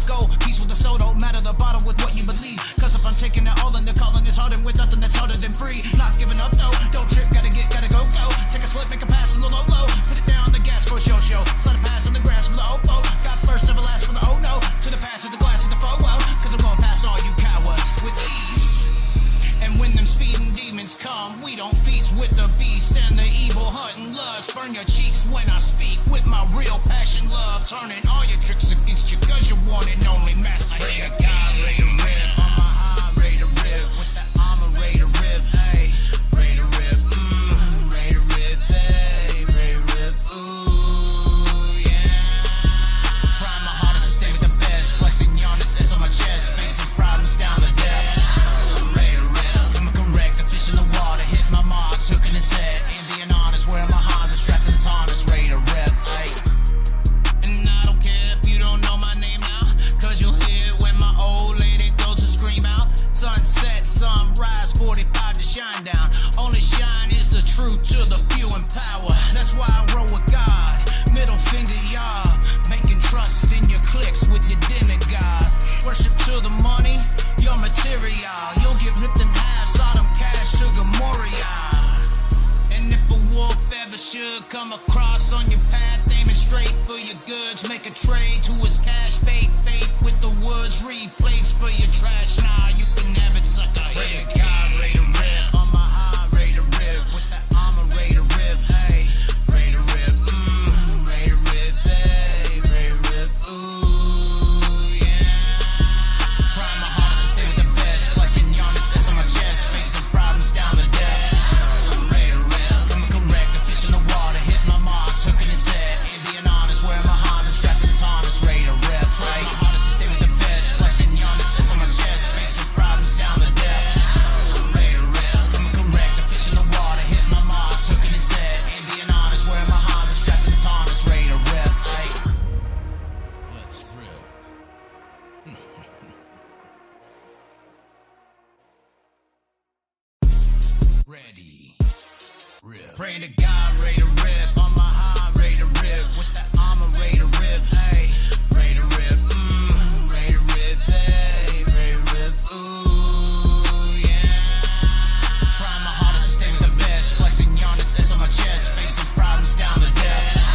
go. Peace with the soul, don't matter the bottom with what you believe. Cause if I'm taking it all in the calling, it's harder with nothing that's harder than free. Not giving up though, don't trip, gotta go. Take a slip, make a pass in the low. Put it down the gas for a show. Slide a pass in the grass for the OFO. Got first, never last for the oh no. To the pass, to the glass, to the FOO. Cause I'm gonna pass all you cowards with ease. And when them speeding demons come, we don't feast with the beast and the evil hunting lust. Burn your cheeks when I speak with my real passion, love. Turning all your tricks against you cause you're one and only master. Hey, God, ready to rip. On my high, ready to rip. With that armor, ready to rip. Hey, ready to rip. Ready to rip. Hey, ready to rip. Ooh, yeah. Trying my hardest to stay with the best. Flexing Giannis S on my chest. Facing problems down the depths. True to the few in power, that's why I roll with God. Middle finger, y'all, making trust in your clicks with your demigod. Worship to the money, your material. You'll get ripped in half, Sodom cash to Gomorrah. And if a wolf ever should come across on your path, aiming straight for your goods, make a trade to his cash, fate with the woods, replace for your trash. Nah, you can have it, sucker. Here, God, ready to rip. On my high, ready to rip. With that armor, ready to rip. Hey, ready to rip. Ready to rip. Hey, ready to rip. Ooh, yeah. Trying my hardest to stay with the best. Flexing Giannis S on my chest. Facing problems down the depths. Ready to rip. Coming correct. The fish in the water. Hit my mark. Hooking his head. Indian honest. Wearing my Honda. Strapped in his harness. Ready to rip. Trying my hardest to stay with the best. Flexing Giannis S on my chest. Facing problems down the depths. Ready to rip. Coming correct. The fish in the water. Hit my mark. Hooking his head. Indian honest. Wearing my Honda. Strapped in his harness. Ready to rip. Hey. Let's rip. Ready. Rip. Praying to God, ready to rip. On my high, ready to rip. With that armor, ready to rip. Hey, ready to rip. Ready to rip. Hey, ready to rip. Ooh, yeah. Trying my hardest to stay with the best. Flexing Giannis S on my chest. Facing problems down the depths.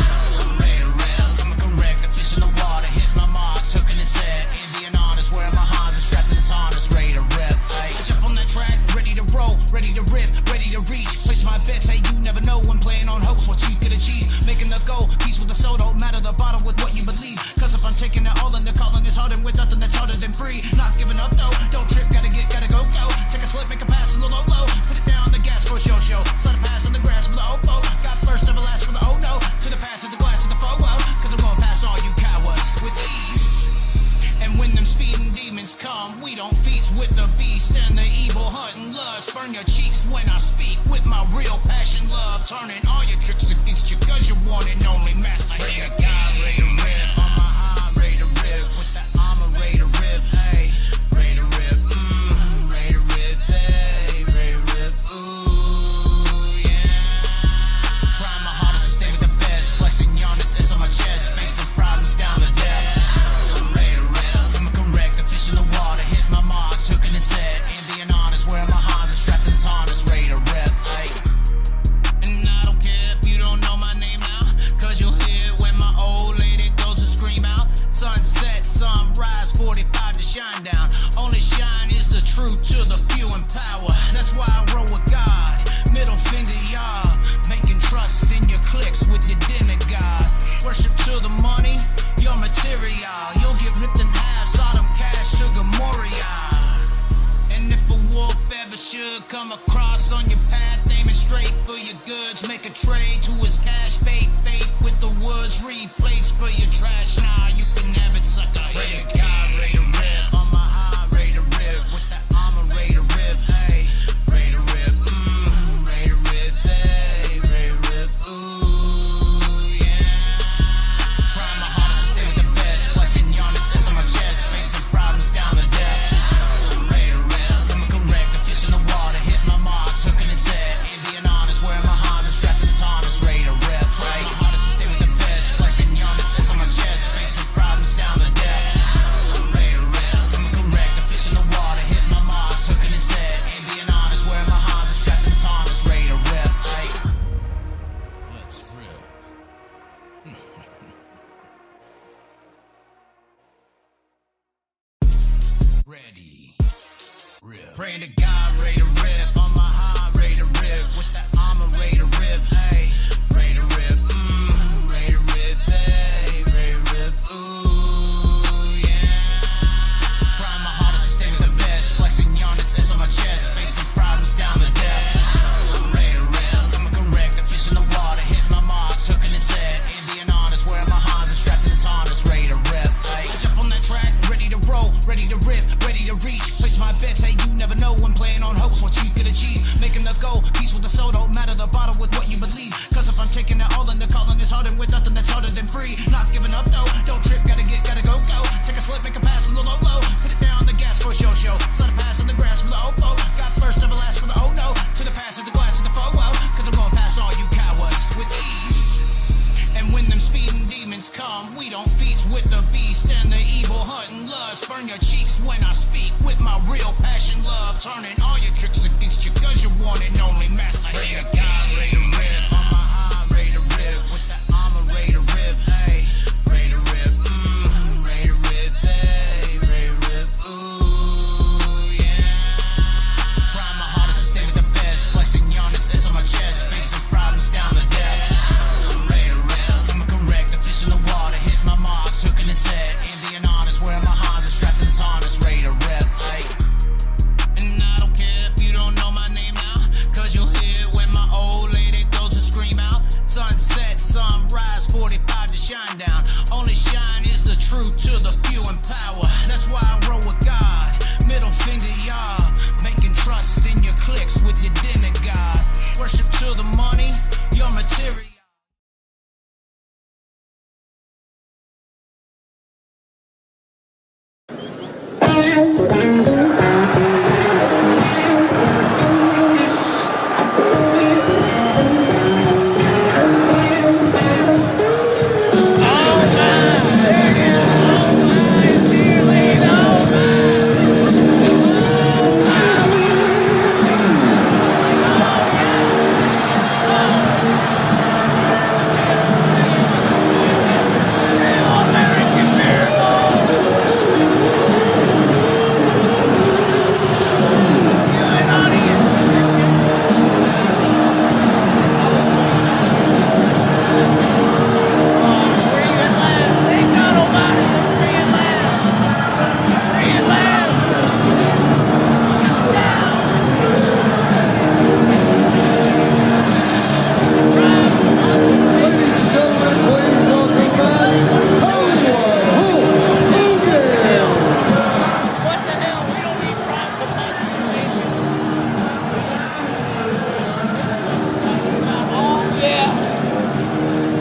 Ready to rip. Coming correct. The fish in the water. Hit my marks. Hooking his head. Indian honest. Wearing my Honda. Strapped in his harness. Ready to rip. Hey. I jump on that track. Ready to roll. Ready to rip. Ready to reach. Place my bets. Hey, you never know when playing on hopes what you could achieve. Making the goal. Peace with the soul. Don't matter the bottom with what you believe. Cause if I'm taking it all in the calling, it's harder with nothing that's harder than free. Not giving up though. Don't trip. Gotta go. Take a slip. Make a pass in the low. Put it down the gas for a show. Slide a pass in the grass for the OFO. Got first, never last for the oh no. To the pass, to the glass, to the FOO. Cause I'm gonna pass all you cowards with ease. And when them speeding demons come, we don't feast with the beast and the evil hunting lust. Burn your cheeks when I speak with my real passion, love. Turning all your tricks against you cause you're one and only master. Here, God, ready to rip. On my high, ready to rip. With that armor, ready to rip. Hey, ready to rip. Ready to rip. Hey, ready to rip. Ooh, yeah. Trying my hardest to stay with the best. Flexing Giannis S on my chest. Facing problems down the depths. Ready to rip. Coming correct. The fish in the water. Hit my marks. Hooking his head. Indian honest. Wearing my Honda. Strapped in his harness. Ready to rip. Hey. And I don't care if you don't know my name now. Cause you'll hear when my old lady goes to scream out. Sunset, sunrise, 45 to shine down. Only shine is the truth to the few in power. That's why I roll with God. Middle finger, y'all. Making trust in your clicks with your demigod. Worship to the money, your material. You'll get ripped in half, Sodom cash to Gomorrah. And if a wolf ever should come across on your path, aiming straight for your goods, make a trade to his cash, fate with the woods, replace for your trash. Nah, you can have it, sucker. Here, God, ready to rip. On my high, ready to rip. With that armor, ready to rip. Hey, ready to rip. Ready to rip. Hey, ready to rip. Ooh, yeah. Trying my hardest to stay with the best. Flexing Giannis S on my chest. Facing problems down the depths. Ready to rip. Coming correct. The fish in the water. Hit my marks. Hooking his head. Indian honest. Wearing my Honda. Strapped in his harness. Ready to rip. Trying my hardest to stay with the best. Flexing Giannis S on my chest. Facing problems down the depths. Ready, rip. Praying to God, ready to rip. On my high, ready to rip. With that armor, ready to rip. Hey, ready to rip. Ready to rip. Hey, ready to rip. Ooh, yeah. Trying my hardest to stay with the best. Flexing Giannis S on my chest. Facing problems down the depths. Ready to rip. Coming correct. The fish in the water. Hit my marks. Hooking and set. Indian honest. Wearing my Hans and strapped in his harness. Ready to rip. Hey, I jump on that track. Ready to roll. Ready to rip. Ready to reach. Place my bets. Hey, you never know when playing on hopes what you could achieve. Making the goal. Peace with the soul. Don't matter the bottle with what you believe. Cause if I'm taking it all in, the calling is harder with nothing that's harder than free. Not giving up though. Don't trip. Gotta go. Take a slip. Make a pass in the low. Put it down the gas for a show. Slide a pass in the grass for the OPO. Got first never last for the oh no. To the pass of the glass of the FOO. Cause I'm gonna pass all you cowards with ease. And when them speeding demons come, we don't feast with the beast and the evil hunting lust. Burn your cheeks when I speak with my real passion, love. Turning all your tricks against you cause you're one and only master. Here, God, ready to rip. On my high, ready to rip. With that armor, ready to rip. Hey, ready to rip. Ready to rip. Hey, ready to rip. Ooh, yeah. Trying my hardest to stay with the best. Flexing Giannis S on my chest. Facing problems down the depths. Ready to rip. Coming correct. The fish in the water. Hit my marks. Hooking and set. Indian honest. Wearing my Hans and strapped in his harness. Ready to rip. Hey. And I don't care if you don't know my name now. Cause you'll hear when my old lady goes to scream out. Sunset, sunrise, 45 to shine down. Only shine is the truth to the few in power. That's why I roll with God. Middle finger, y'all. Making trust in your clicks with your demigod. Worship to the money, your material.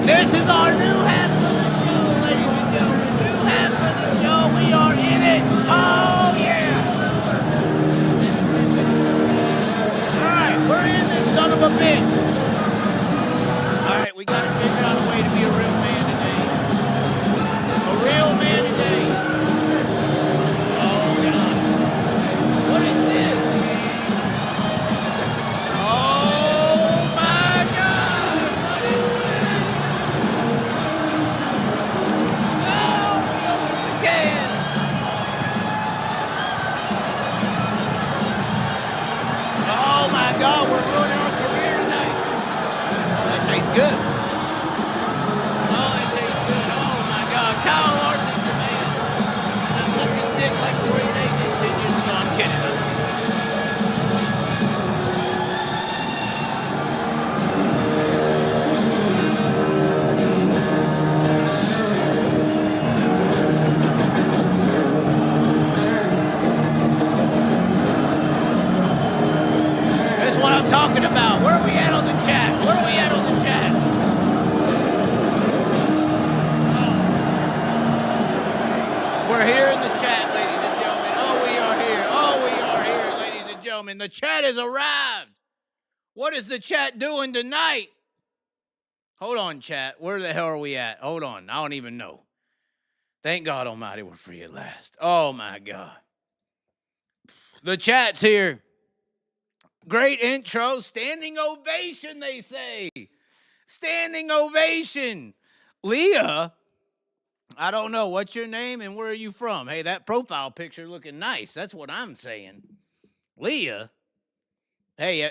This is our new half of the show, ladies and gentlemen. New half of the show. We are in it. Oh, yeah. All right, we're in this son of a bitch. All right, we got to figure out a way to be a real man today. A real man today. Oh, God. What is this? Oh, my God. What is this? Again. Oh my God, we're ruining our career tonight. That tastes good. Oh, it tastes good. Oh my God, Kyle Larson's the man. I sucked his dick like Corey Day did 10 years ago. I'm kidding. That's what I'm talking about. Where are we at on the chat? Where are we at on the chat? Oh. We're here in the chat, ladies and gentlemen. Oh, we are here. Oh, we are here, ladies and gentlemen. The chat has arrived. What is the chat doing tonight? Hold on, chat. Where the hell are we at? Hold on. I don't even know. Thank God Almighty we're free at last. Oh, my God. The chat's here. Great intro. Standing ovation, they say. Standing ovation. Leea I don't know. What's your name and where are you from? Hey, that profile picture looking nice. That's what I'm saying. Leea? Hey,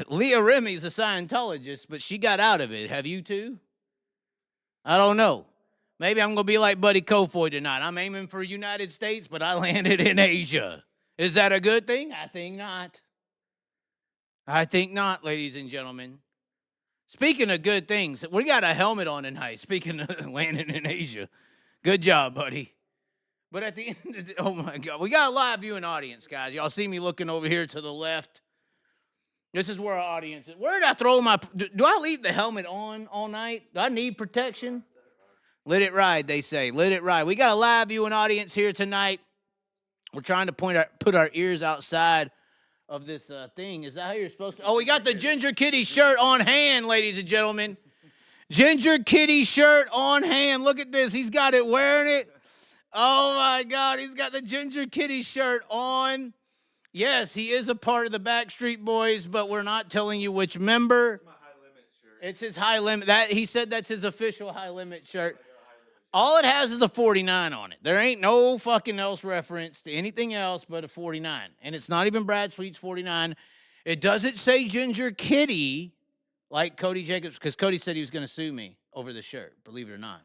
Leah Remy's a Scientologist, but she got out of it. Have you too? I don't know. Maybe I'm going to be like Buddy Kofoid tonight. I'm aiming for United States, but I landed in Asia. Is that a good thing? I think not. I think not, ladies and gentlemen. Speaking of good things, we got a helmet on tonight. Speaking of landing in Asia. Good job, buddy. But at the end of the, oh my God, we got a live viewing audience, guys. Y'all see me looking over here to the left. This is where our audience is. Where did I throw my, do I leave the helmet on all night? Do I need protection? Let it ride, they say. Let it ride. We got a live viewing audience here tonight. We're trying to put our ears outside of this thing. Is that how you're supposed to? Oh, we got the Ginger Kitty shirt on hand, ladies and gentlemen. Ginger Kitty shirt on hand. Look at this. He's got it wearing it. Oh, my God. He's got the Ginger Kitty shirt on. Yes, he is a part of the Backstreet Boys, but we're not telling you which member. My high limit shirt. It's his high limit. He said that's his official high limit shirt. All it has is a 49 on it. There ain't no fucking else reference to anything else but a 49. And it's not even Brad Sweet's 49. It doesn't say Ginger Kitty like Cody Jacobs, because Cody said he was going to sue me over the shirt, believe it or not.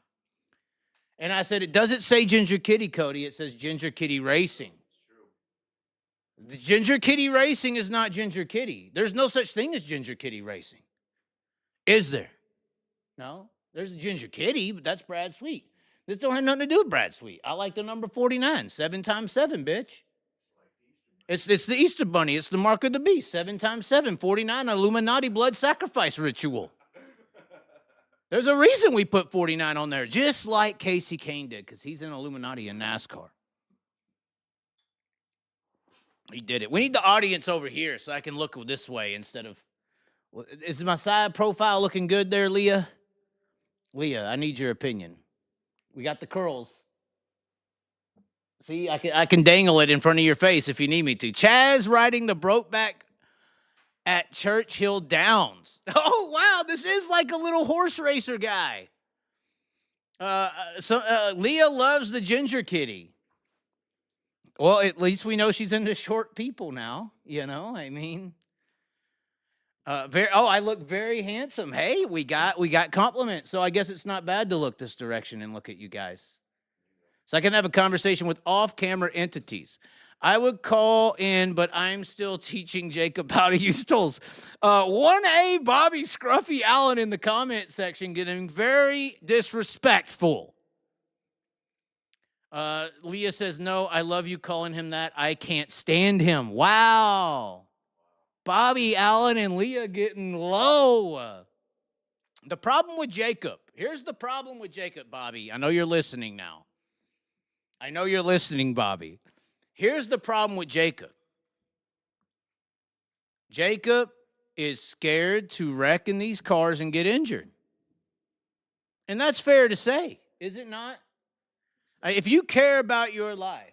And I said, it doesn't say Ginger Kitty, Cody. It says Ginger Kitty Racing. The Ginger Kitty Racing is not Ginger Kitty. There's no such thing as Ginger Kitty Racing. Is there? No. There's a Ginger Kitty, but that's Brad Sweet. This don't have nothing to do with Brad Sweet. I like the number 49. 7 times 7, bitch. It's the Easter Bunny. It's the mark of the beast. 7 times 7. 49, Illuminati blood sacrifice ritual. There's a reason we put 49 on there, just like Casey Kane did, because he's an Illuminati in NASCAR. He did it. We need the audience over here so I can look this way instead of... Is my side profile looking good there, Leah? Leah, I need your opinion. We got the curls. See, I can dangle it in front of your face if you need me to. Chaz riding the Brokeback at Churchill Downs. Oh, wow, this is like a little horse racer guy. Leah loves the Ginger Kitty. Well, at least we know she's into short people now, you know, I mean. I look very handsome. Hey, we got compliments, so I guess it's not bad to look this direction and look at you guys. So I can have a conversation with off-camera entities. I would call in, but I'm still teaching Jacob how to use tools. 1A Bobby Scruffy Allen in the comment section getting very disrespectful. Leah says, no, I love you calling him that. I can't stand him. Wow. Bobby Allen and Leah getting low. The problem with Jacob. Here's the problem with Jacob, Bobby. I know you're listening now. I know you're listening, Bobby. Here's the problem with Jacob. Jacob is scared to wreck in these cars and get injured. And that's fair to say, is it not? If you care about your life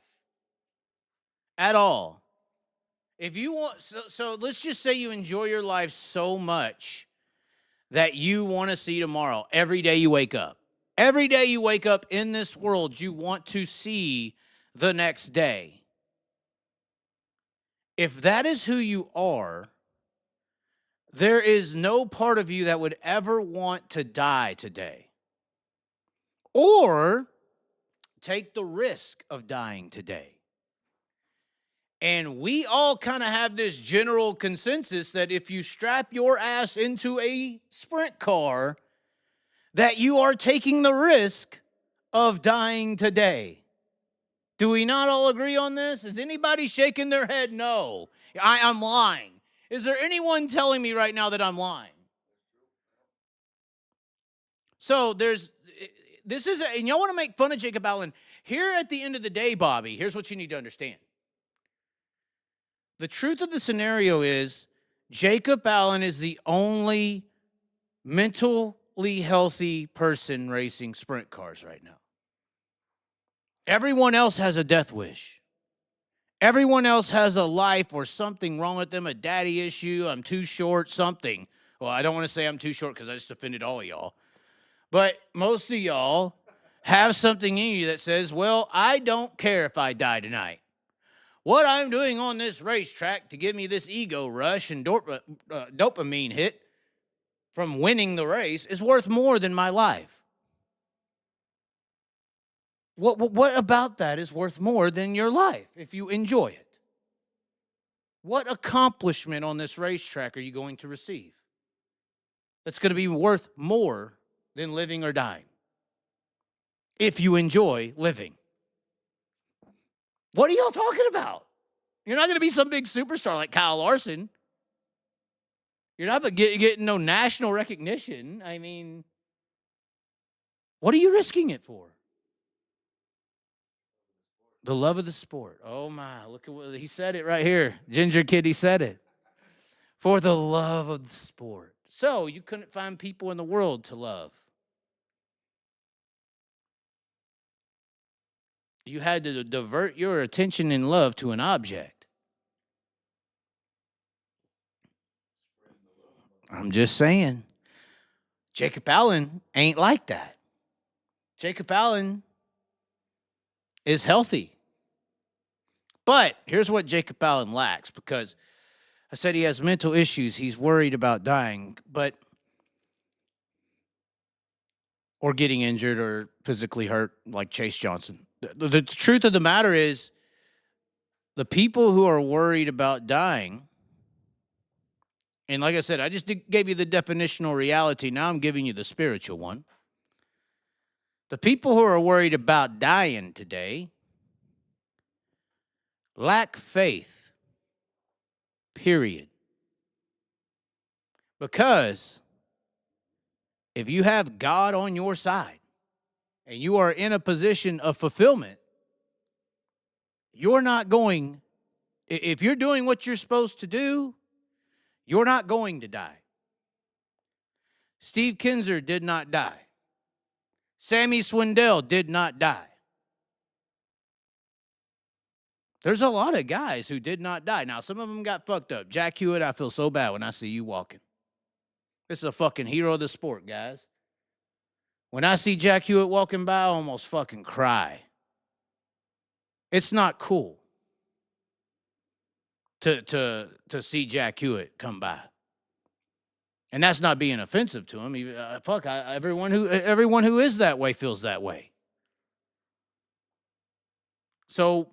at all, if you want, so let's just say you enjoy your life so much that you want to see tomorrow every day you wake up. Every day you wake up in this world, you want to see the next day. If that is who you are, there is no part of you that would ever want to die today or take the risk of dying today. And we all kind of have this general consensus that if you strap your ass into a sprint car, that you are taking the risk of dying today. Do we not all agree on this? Is anybody shaking their head? No. I'm lying. Is there anyone telling me right now that I'm lying? So this is, and y'all want to make fun of Jacob Allen. Here at the end of the day, Bobby, here's what you need to understand. The truth of the scenario is Jacob Allen is the only mentally healthy person racing sprint cars right now. Everyone else has a death wish. Everyone else has a life or something wrong with them, a daddy issue, I'm too short, something. Well, I don't want to say I'm too short because I just offended all of y'all. But most of y'all Have something in you that says, well, I don't care if I die tonight. What I'm doing on this racetrack to give me this ego rush and dopamine hit from winning the race is worth more than my life. What about that is worth more than your life if you enjoy it? What accomplishment on this racetrack are you going to receive that's going to be worth more than living or dying if you enjoy living? What are y'all talking about? You're not going to be some big superstar like Kyle Larson. You're not getting no national recognition. I mean, what are you risking it for? The love of the sport. Oh, my. Look at what he said it right here. Ginger Kid, he said it. For the love of the sport. So you couldn't find people in the world to love. You had to divert your attention and love to an object. I'm just saying. Jacob Allen ain't like that. Jacob Allen is healthy. But here's what Jacob Allen lacks, because I said he has mental issues. He's worried about dying, or getting injured or physically hurt like Chase Johnson. The truth of the matter is, the people who are worried about dying, and like I said, I just gave you the definitional reality. Now I'm giving you the spiritual one. The people who are worried about dying today lack faith, period. Because if you have God on your side and you are in a position of fulfillment, you're not going, if you're doing what you're supposed to do, you're not going to die. Steve Kinzer did not die. Sammy Swindell did not die. There's a lot of guys who did not die. Now, some of them got fucked up. Jack Hewitt, I feel so bad when I see you walking. This is a fucking hero of the sport, guys. When I see Jack Hewitt walking by, I almost fucking cry. It's not cool to see Jack Hewitt come by. And that's not being offensive to him. Everyone who is that way feels that way. So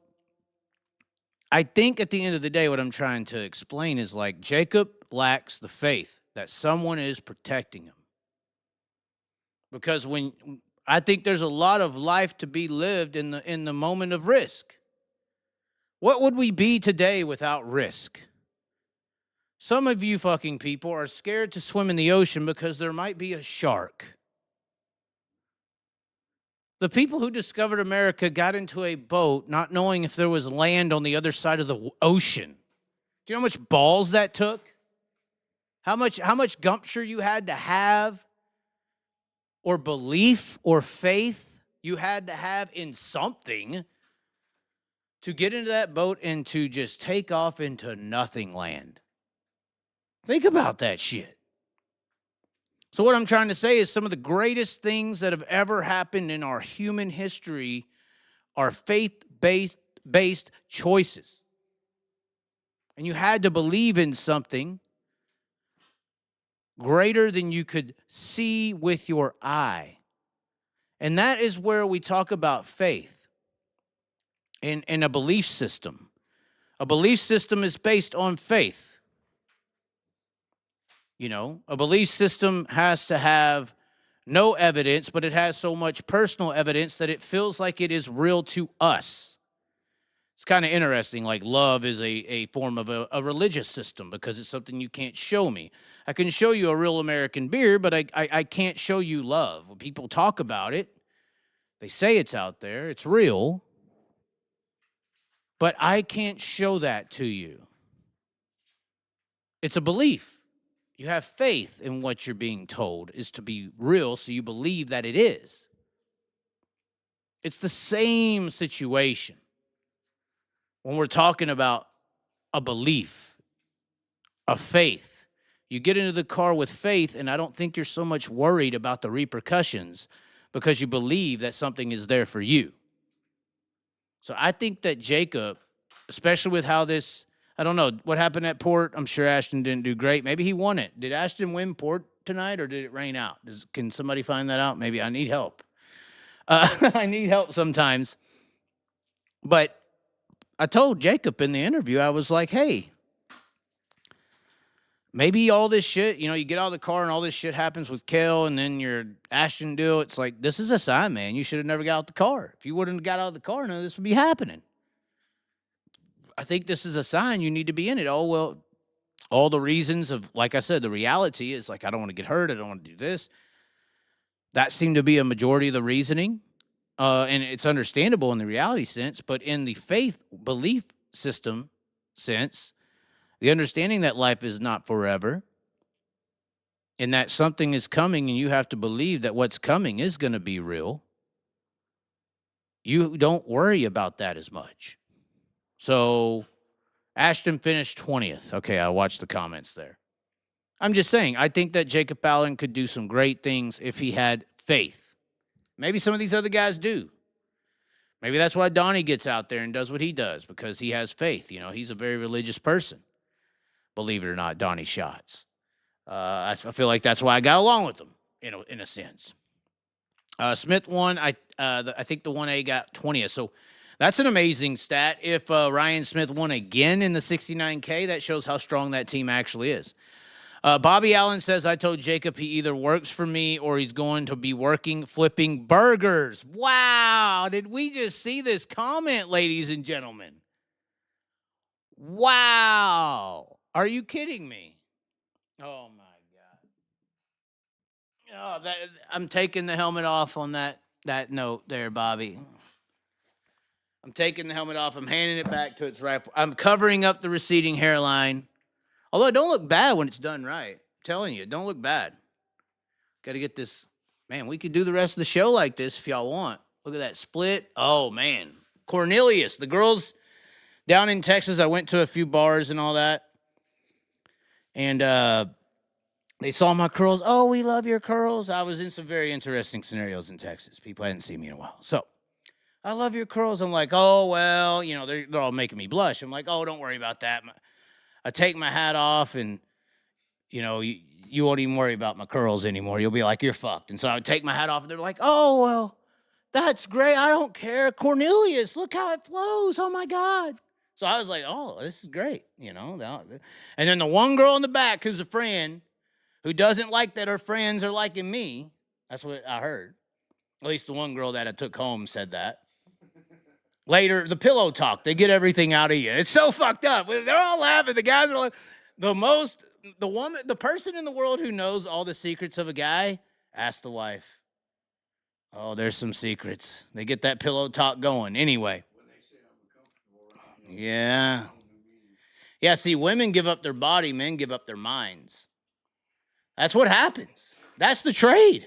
I think at the end of the day, what I'm trying to explain is, like, Jacob lacks the faith that someone is protecting him. Because I think there's a lot of life to be lived in the moment of risk. What would we be today without risk? Some of you fucking people are scared to swim in the ocean because there might be a shark. The people who discovered America got into a boat not knowing if there was land on the other side of the ocean. Do you know how much balls that took? How much gumpture you had to have, or belief or faith you had to have in something to get into that boat and to just take off into nothing land? Think about that shit. So what I'm trying to say is some of the greatest things that have ever happened in our human history are faith-based choices. And you had to believe in something greater than you could see with your eye. And that is where we talk about faith in a belief system. A belief system is based on faith. You know, a belief system has to have no evidence, but it has so much personal evidence that it feels like it is real to us. It's kind of interesting. Like, love is a form of a religious system because it's something you can't show me. I can show you a real American beer, but I can't show you love. When people talk about it, they say it's out there, it's real, but I can't show that to you. It's a belief. You have faith in what you're being told is to be real, so you believe that it is. It's the same situation when we're talking about a belief, a faith. You get into the car with faith, and I don't think you're so much worried about the repercussions because you believe that something is there for you. So I think that Jacob, especially with how this, I don't know what happened at Port. I'm sure Ashton didn't do great. Maybe he won it. Did Ashton win Port tonight, or did it rain out? Can somebody find that out? Maybe I need help. I need help sometimes. But I told Jacob in the interview, I was like, hey, maybe all this shit, you get out of the car and all this shit happens with Kel and then your Ashton deal. It's like, this is a sign, man. You should have never got out the car. If you wouldn't have got out of the car, none of this would be happening. I think this is a sign you need to be in it. Oh, well, all the reasons of, like I said, the reality is like, I don't want to get hurt. I don't want to do this. That seemed to be a majority of the reasoning. And it's understandable in the reality sense, but in the faith belief system sense, the understanding that life is not forever and that something is coming and you have to believe that what's coming is going to be real, you don't worry about that as much. So Ashton finished 20th. Okay, I watched the comments there. I'm just saying, I think that Jacob Allen could do some great things if he had faith. Maybe some of these other guys do. Maybe that's why Donnie gets out there and does what he does, because he has faith. He's a very religious person. Believe it or not, Donnie Schatz. I feel like that's why I got along with him, in a sense. Smith won. I think the 1A got 20th. So that's an amazing stat. If Ryan Smith won again in the 69K, that shows how strong that team actually is. Bobby Allen says, I told Jacob he either works for me or he's going to be working flipping burgers. Wow. Did we just see this comment, ladies and gentlemen? Wow. Are you kidding me? Oh, my God. Oh, I'm taking the helmet off on that note there, Bobby. I'm taking the helmet off. I'm handing it back to its rightful. I'm covering up the receding hairline. Although it don't look bad when it's done right. I'm telling you, it don't look bad. Got to get this. Man, we could do the rest of the show like this if y'all want. Look at that split. Oh, man. Cornelius, the girls down in Texas, I went to a few bars and all that. And they saw my curls. Oh, we love your curls. I was in some very interesting scenarios in Texas. People hadn't seen me in a while. So, I love your curls. I'm like, oh, well, they're all making me blush. I'm like, oh, don't worry about that. I take my hat off and, you won't even worry about my curls anymore. You'll be like, you're fucked. And so I would take my hat off and they're like, oh, well, that's great. I don't care. Cornelius, look how it flows. Oh, my God. So I was like, oh, this is great. And then the one girl in the back who's a friend who doesn't like that her friends are liking me. That's what I heard. At least the one girl that I took home said that. Later, the pillow talk, they get everything out of you. It's so fucked up. They're all laughing. The guys are like, the person in the world who knows all the secrets of a guy, ask the wife. Oh, there's some secrets. They get that pillow talk going. Anyway. Yeah. Yeah, see, women give up their body, men give up their minds. That's what happens. That's the trade.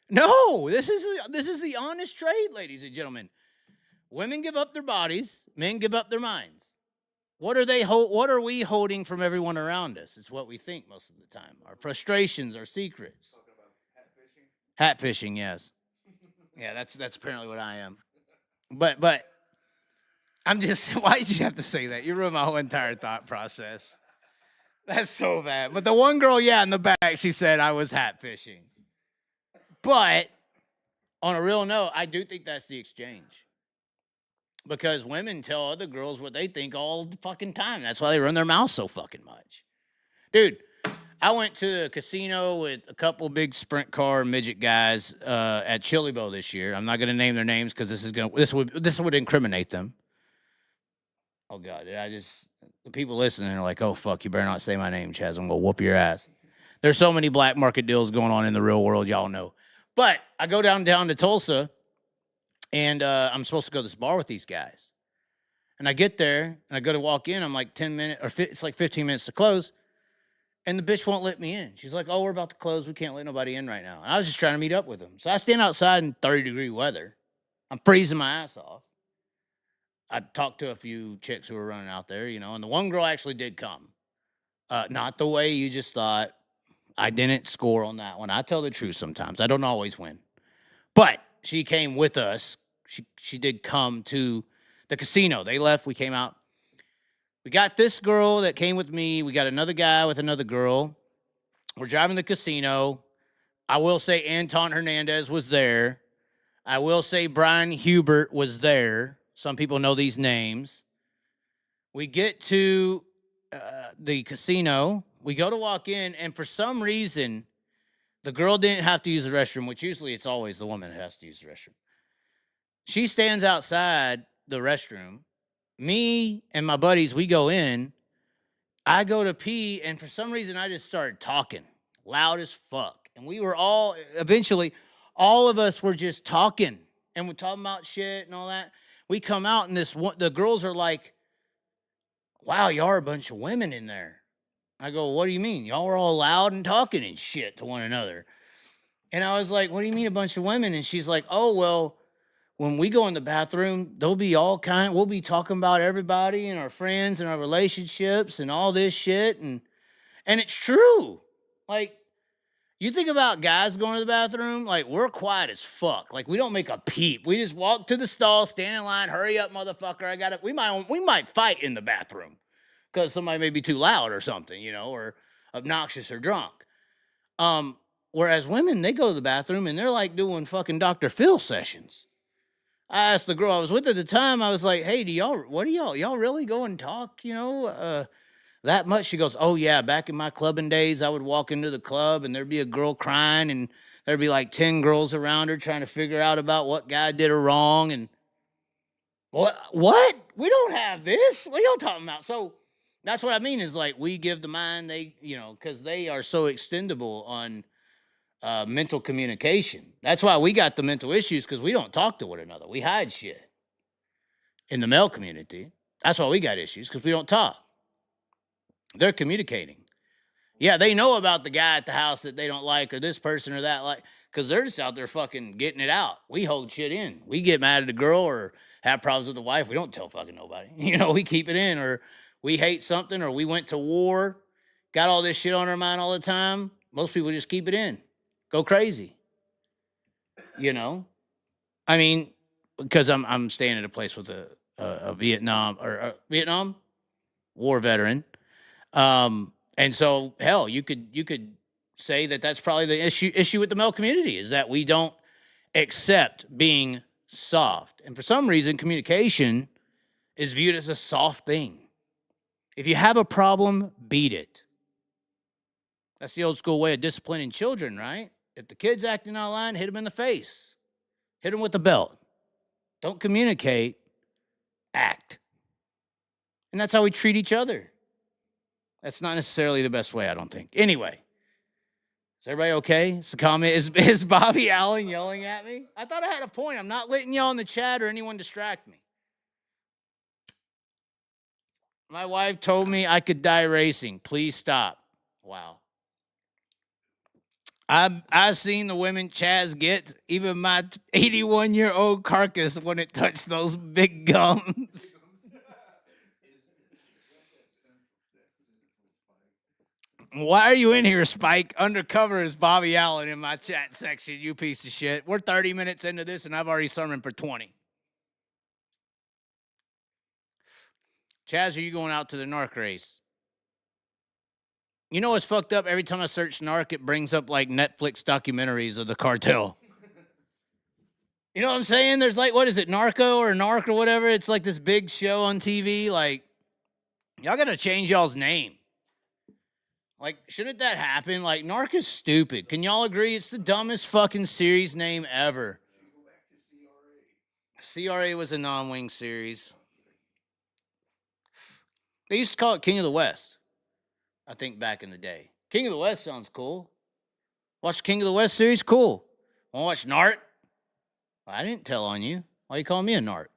No, this is the honest trade, ladies and gentlemen. Women give up their bodies, men give up their minds. What are we holding from everyone around us? It's what we think most of the time. Our frustrations, our secrets. Talking about hat fishing? Hat fishing, yes. Yeah, that's apparently what I am. But I'm just, why did you have to say that? You ruined my whole entire thought process. That's so bad. But the one girl, in the back, she said I was hat fishing. But on a real note, I do think that's the exchange. Because women tell other girls what they think all the fucking time. That's why they run their mouths so fucking much. Dude, I went to a casino with a couple big sprint car midget guys at Chili Bowl this year. I'm not going to name their names because this would incriminate them. Oh, God. The people listening are like, oh, fuck, you better not say my name, Chaz. I'm going to whoop your ass. There's so many black market deals going on in the real world, y'all know. But I go down to Tulsa. And I'm supposed to go to this bar with these guys. And I get there, and I go to walk in. I'm like 10 minutes, or it's like 15 minutes to close. And the bitch won't let me in. She's like, oh, we're about to close. We can't let nobody in right now. And I was just trying to meet up with them. So I stand outside in 30-degree weather. I'm freezing my ass off. I talked to a few chicks who were running out there, and the one girl actually did come. Not the way you just thought. I didn't score on that one. I tell the truth sometimes. I don't always win. But she came with us. She did come to the casino. They left. We came out. We got this girl that came with me. We got another guy with another girl. We're driving the casino. I will say Anton Hernandez was there. I will say Brian Hubert was there. Some people know these names. We get to the casino. We go to walk in, and for some reason, the girl didn't have to use the restroom, which usually it's always the woman that has to use the restroom. She stands outside the restroom. Me and my buddies, we go in. I go to pee, and for some reason, I just started talking loud as fuck. And we were all, eventually, all of us were just talking. And we're talking about shit and all that. We come out, and the girls are like, wow, y'all are a bunch of women in there. I go, what do you mean? Y'all were all loud and talking and shit to one another. And I was like, what do you mean a bunch of women? And she's like, oh, well, when we go in the bathroom, we'll be talking about everybody and our friends and our relationships and all this shit. And it's true. Like, you think about guys going to the bathroom, like, we're quiet as fuck. Like, we don't make a peep. We just walk to the stall, stand in line, hurry up, motherfucker. We might fight in the bathroom because somebody may be too loud or something, or obnoxious or drunk. Whereas women, they go to the bathroom and they're like doing fucking Dr. Phil sessions. I asked the girl I was with at the time, I was like, hey, y'all really go and talk, that much? She goes, oh, yeah, back in my clubbing days, I would walk into the club and there'd be a girl crying and there'd be like 10 girls around her trying to figure out about what guy did her wrong. And what? We don't have this? What are y'all talking about? So that's what I mean is like we give the mind, because they are so extendable on mental communication. That's why we got the mental issues, because we don't talk to one another. We hide shit in the male community. That's why we got issues, because we don't talk. They're communicating. Yeah, they know about the guy at the house that they don't like or this person or that, like, because they're just out there fucking getting it out. We hold shit in. We get mad at a girl or have problems with the wife. We don't tell fucking nobody. We keep it in, or we hate something, or we went to war, got all this shit on our mind all the time. Most people just keep it in. Go crazy. I mean, because I'm staying at a place with a Vietnam war veteran. And so, hell, you could say that that's probably the issue with the male community is that we don't accept being soft. And for some reason, communication is viewed as a soft thing. If you have a problem, beat it. That's the old school way of disciplining children, right? If the kid's acting out of line, hit him in the face. Hit him with the belt. Don't communicate, act. And that's how we treat each other. That's not necessarily the best way, I don't think. Anyway, is everybody okay? It's the comment. Is Bobby Allen yelling at me? I thought I had a point. I'm not letting y'all in the chat or anyone distract me. My wife told me I could die racing. Please stop. Wow. I've seen the women Chaz gets, even my 81-year-old carcass when it touched those big gums. Why are you in here, Spike? Undercover is Bobby Allen in my chat section, you piece of shit. We're 30 minutes into this, and I've already sermoned for 20. Chaz, are you going out to the narc race? You know what's fucked up? Every time I search narc, it brings up, like, Netflix documentaries of the cartel. You know what I'm saying? There's, like, what is it, Narco or Narc or whatever? It's like this big show on TV. Like, y'all got to change y'all's name. Like, shouldn't that happen? Like, Narc is stupid. Can y'all agree? It's the dumbest fucking series name ever. CRA was a non-wing series. They used to call it King of the West, I think, back in the day. King of the West sounds cool. Watch the King of the West series? Cool. Want to watch Narc? I didn't tell on you. Why are you calling me a narc?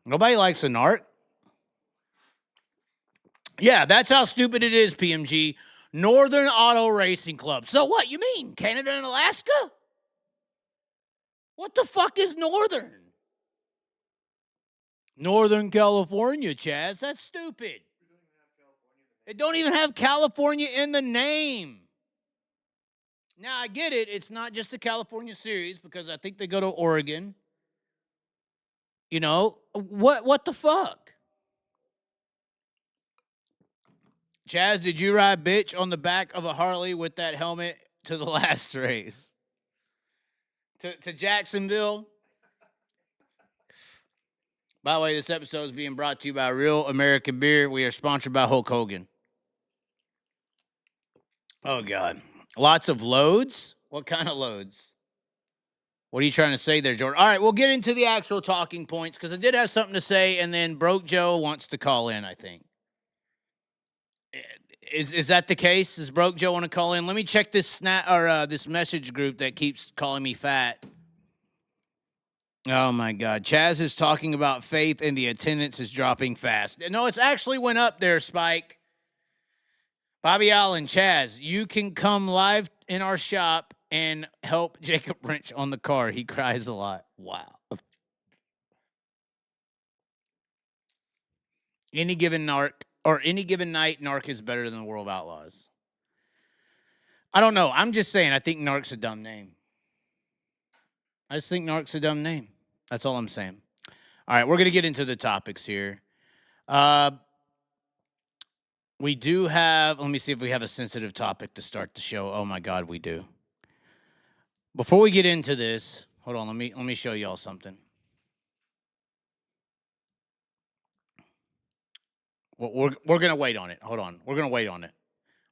Nobody likes a narc. Yeah, that's how stupid it is, PMG. Northern Auto Racing Club. So what, you mean Canada and Alaska? What the fuck is Northern? Northern California, Chaz. That's stupid. It don't even have California in the name. Now, I get it. It's not just the California series because I think they go to Oregon. You know, what the fuck? Chaz, did you ride bitch on the back of a Harley with that helmet to the last race? To Jacksonville? By the way, this episode is being brought to you by Real American Beer. We are sponsored by Hulk Hogan. Oh, God. Lots of loads? What kind of loads? What are you trying to say there, Jordan? All right, we'll get into the actual talking points because I did have something to say, and then Broke Joe wants to call in, I think. Is that the case? Does Broke Joe want to call in? Let me check this this message group that keeps calling me fat. Oh, my God. Chaz is talking about faith, and the attendance is dropping fast. No, it's actually went up there, Spike. Bobby Allen, Chaz, you can come live in our shop and help Jacob Wrench on the car. He cries a lot. Wow. Any given night, Narc is better than the World of Outlaws. I don't know. I'm just saying, I think Narc's a dumb name. I just think Narc's a dumb name. That's all I'm saying. All right, we're going to get into the topics here. We do have, let me see if we have a sensitive topic to start the show. Oh, my God, we do. Before we get into this, hold on, let me show y'all something. We're going to wait on it. Hold on. We're going to wait on it.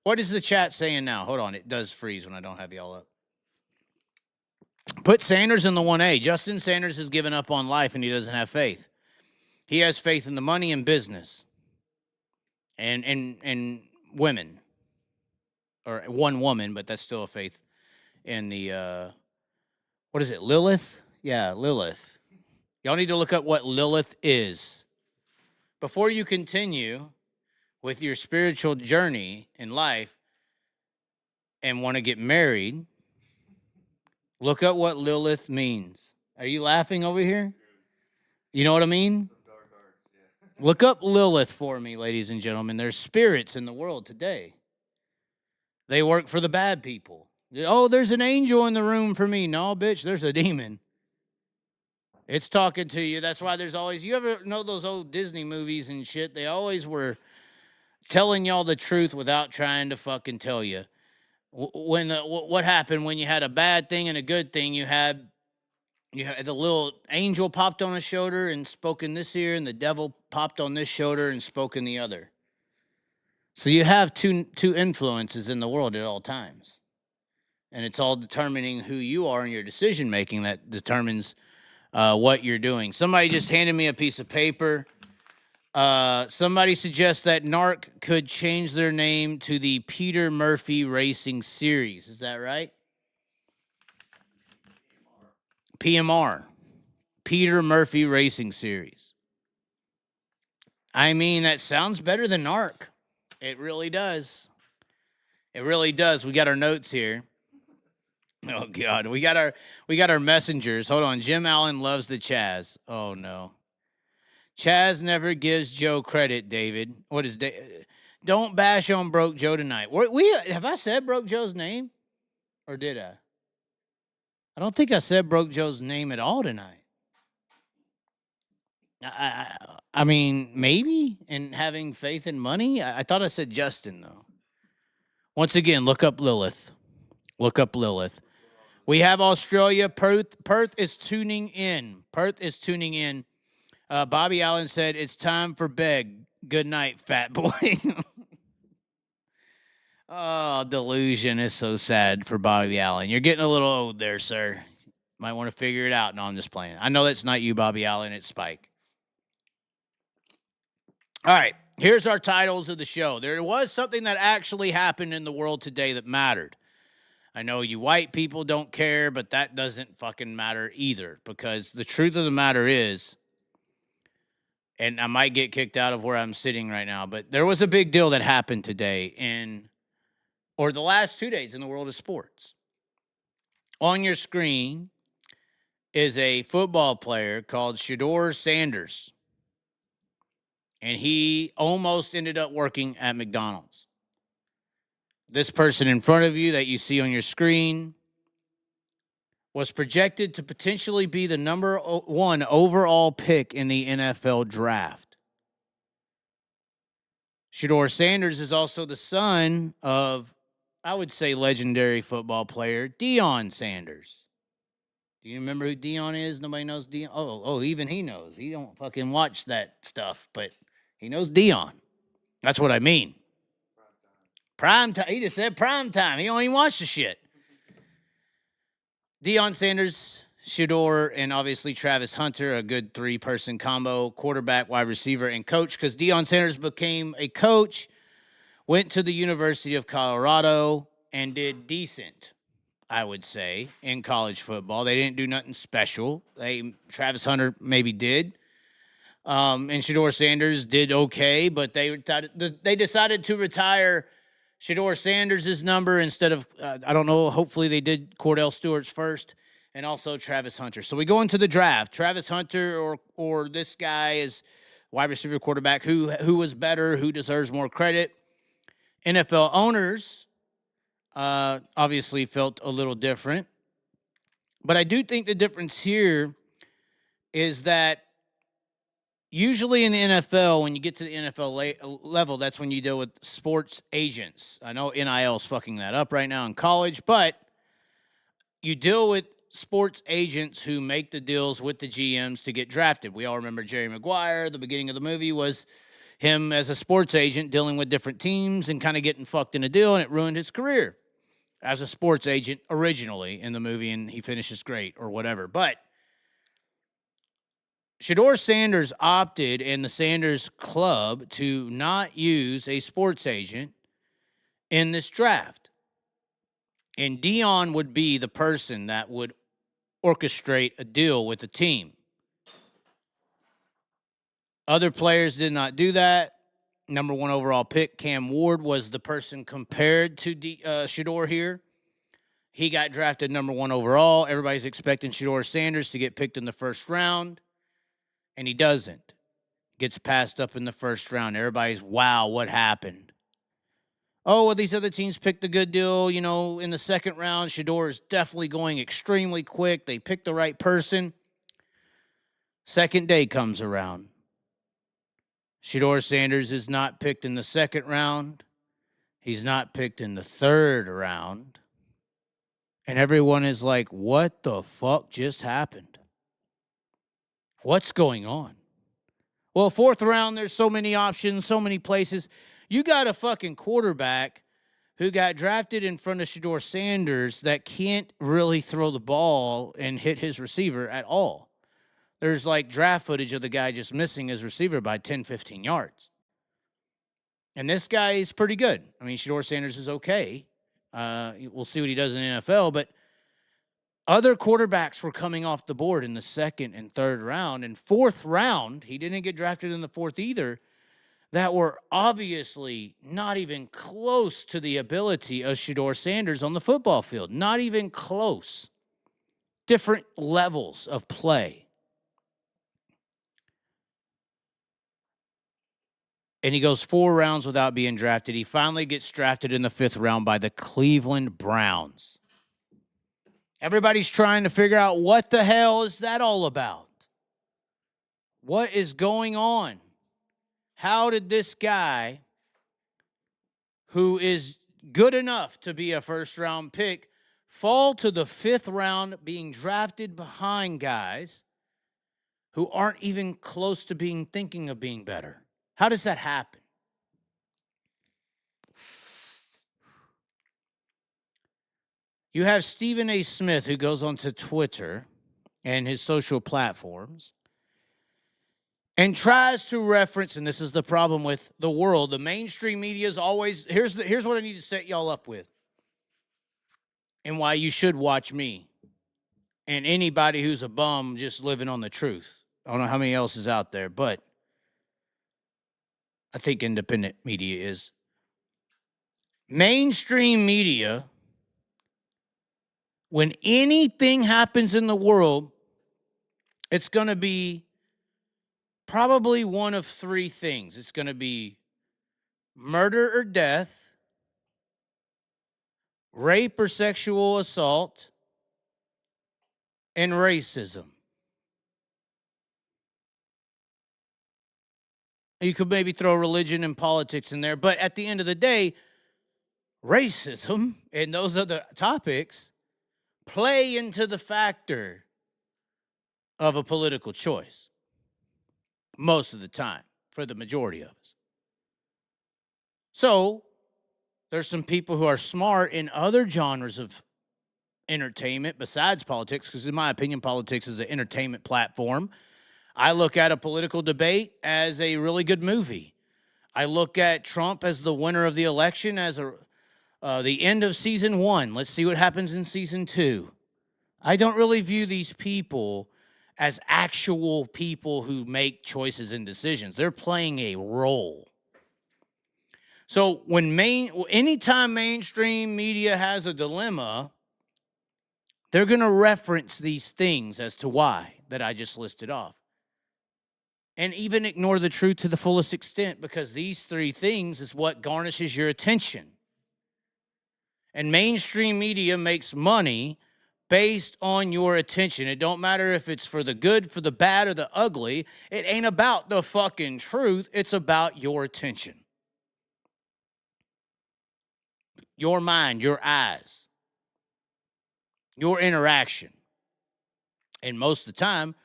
What is the chat saying now? Hold on. It does freeze when I don't have y'all up. Put Sanders in the 1A. Justin Sanders has given up on life, and he doesn't have faith. He has faith in the money and business and women. Or one woman, but that's still a faith in the, what is it, Lilith? Yeah, Lilith. Y'all need to look up what Lilith is. Before you continue with your spiritual journey in life and want to get married, look up what Lilith means. Are you laughing over here? You know what I mean? Look up Lilith for me, ladies and gentlemen. There's spirits in the world today. They work for the bad people. Oh, there's an angel in the room for me. No, bitch, there's a demon. It's talking to you. That's why there's always, you ever know those old Disney movies and shit? They always were telling y'all the truth without trying to fucking tell you. What happened when you had a bad thing and a good thing? You had the little angel popped on his shoulder and spoke in this ear, and the devil popped on this shoulder and spoke in the other. So you have two influences in the world at all times. And it's all determining who you are in your decision making that determines what you're doing. Somebody just handed me a piece of paper. Somebody suggests that Narc could change their name to the Peter Murphy Racing Series. Is that right? PMR. Peter Murphy Racing Series. I mean, that sounds better than Narc. It really does. It really does. We got our notes here. Oh, God. We got our messengers. Hold on. Jim Allen loves the Chaz. Oh, no. Chaz never gives Joe credit, David. What is don't bash on Broke Joe tonight. Have I said Broke Joe's name? Or did I? I don't think I said Broke Joe's name at all tonight. I mean, maybe in having faith in money. I thought I said Justin, though. Once again, look up Lilith. Look up Lilith. We have Australia. Perth is tuning in. Perth is tuning in. Bobby Allen said, it's time for bed. Good night, fat boy. Oh, delusion is so sad for Bobby Allen. You're getting a little old there, sir. Might want to figure it out. No, I'm just playing. I know that's not you, Bobby Allen. It's Spike. All right, here's our titles of the show. There was something that actually happened in the world today that mattered. I know you white people don't care, but that doesn't fucking matter either, because the truth of the matter is, and I might get kicked out of where I'm sitting right now, but there was a big deal that happened today or the last 2 days in the world of sports. On your screen is a football player called Shedeur Sanders. And he almost ended up working at McDonald's. This person in front of you that you see on your screen was projected to potentially be the number 1 overall pick in the NFL draft. Shedeur Sanders is also the son of, I would say, legendary football player Deion Sanders. Do you remember who Deion is? Nobody knows Deion? Oh, even he knows. He don't fucking watch that stuff, but he knows Deion. That's what I mean. Prime time. He just said prime time. He don't even watch the shit. Deion Sanders, Shedeur, and obviously Travis Hunter, a good 3-person combo, quarterback, wide receiver, and coach, because Deion Sanders became a coach, went to the University of Colorado, and did decent, I would say, in college football. They didn't do nothing special. Travis Hunter maybe did. And Shedeur Sanders did okay, but they decided to retire Shedeur Sanders' number instead of, I don't know, hopefully they did Cordell Stewart's first, and also Travis Hunter. So we go into the draft. Travis Hunter or this guy is wide receiver quarterback. Who was better? Who deserves more credit? NFL owners obviously felt a little different. But I do think the difference here is that usually in the NFL, when you get to the NFL level, that's when you deal with sports agents. I know NIL's fucking that up right now in college, but you deal with sports agents who make the deals with the GMs to get drafted. We all remember Jerry Maguire. The beginning of the movie was him as a sports agent dealing with different teams and kind of getting fucked in a deal, and it ruined his career as a sports agent originally in the movie, and he finishes great or whatever. But Shedeur Sanders opted in the Sanders Club to not use a sports agent in this draft. And Deion would be the person that would orchestrate a deal with the team. Other players did not do that. Number 1 overall pick, Cam Ward, was the person compared to Shedeur here. He got drafted number 1 overall. Everybody's expecting Shedeur Sanders to get picked in the first round. And he doesn't. Gets passed up in the first round. Everybody's, wow, what happened? Oh, well, these other teams picked a good deal, in the second round. Shedeur is definitely going extremely quick. They picked the right person. Second day comes around. Shedeur Sanders is not picked in the second round. He's not picked in the third round. And everyone is like, what the fuck just happened? What's going on? Well, fourth round, there's so many options, so many places. You got a fucking quarterback who got drafted in front of Shedeur Sanders that can't really throw the ball and hit his receiver at all. There's like draft footage of the guy just missing his receiver by 10, 15 yards. And this guy is pretty good. I mean, Shedeur Sanders is okay. We'll see what he does in the NFL, but other quarterbacks were coming off the board in the second and third round. And fourth round, he didn't get drafted in the fourth either, that were obviously not even close to the ability of Shedeur Sanders on the football field. Not even close. Different levels of play. And he goes 4 rounds without being drafted. He finally gets drafted in the 5th round by the Cleveland Browns. Everybody's trying to figure out what the hell is that all about? What is going on? How did this guy, who is good enough to be a first-round pick, fall to the 5th round being drafted behind guys who aren't even close to thinking of being better? How does that happen? You have Stephen A. Smith, who goes onto Twitter and his social platforms and tries to reference, and this is the problem with the world, the mainstream media is always, here's what I need to set y'all up with and why you should watch me and anybody who's a bum just living on the truth. I don't know how many else is out there, but I think independent media is. Mainstream media, when anything happens in the world, it's going to be probably one of 3 things. It's going to be murder or death, rape or sexual assault, and racism. You could maybe throw religion and politics in there, but at the end of the day, racism and those other topics play into the factor of a political choice most of the time for the majority of us. So there's some people who are smart in other genres of entertainment besides politics, because in my opinion, politics is an entertainment platform. I look at a political debate as a really good movie. I look at Trump as the winner of the election as the end of season 1. Let's see what happens in season 2. I don't really view these people as actual people who make choices and decisions. They're playing a role. So anytime mainstream media has a dilemma, they're going to reference these things as to why that I just listed off. And even ignore the truth to the fullest extent, because these 3 things is what garnishes your attention. And mainstream media makes money based on your attention. It don't matter if it's for the good, for the bad, or the ugly. It ain't about the fucking truth. It's about your attention. Your mind, your eyes, your interaction. And most of the time,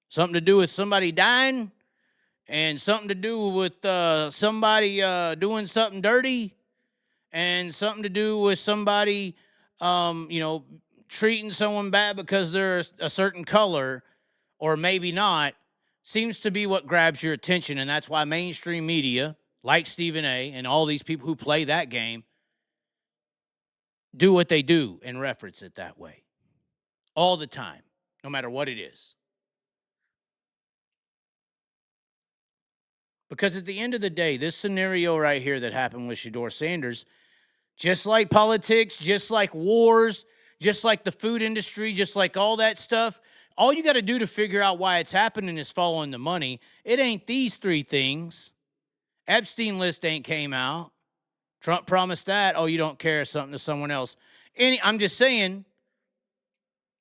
something to do with somebody dying and something to do with somebody doing something dirty and something to do with somebody, treating someone bad because they're a certain color or maybe not, seems to be what grabs your attention. And that's why mainstream media, like Stephen A. and all these people who play that game, do what they do and reference it that way all the time, no matter what it is. Because at the end of the day, this scenario right here that happened with Shedeur Sanders, just like politics, just like wars, just like the food industry, just like all that stuff, all you got to do to figure out why it's happening is following the money. It ain't these 3 things. Epstein list ain't came out. Trump promised that. Oh, you don't care, something to someone else. I'm just saying,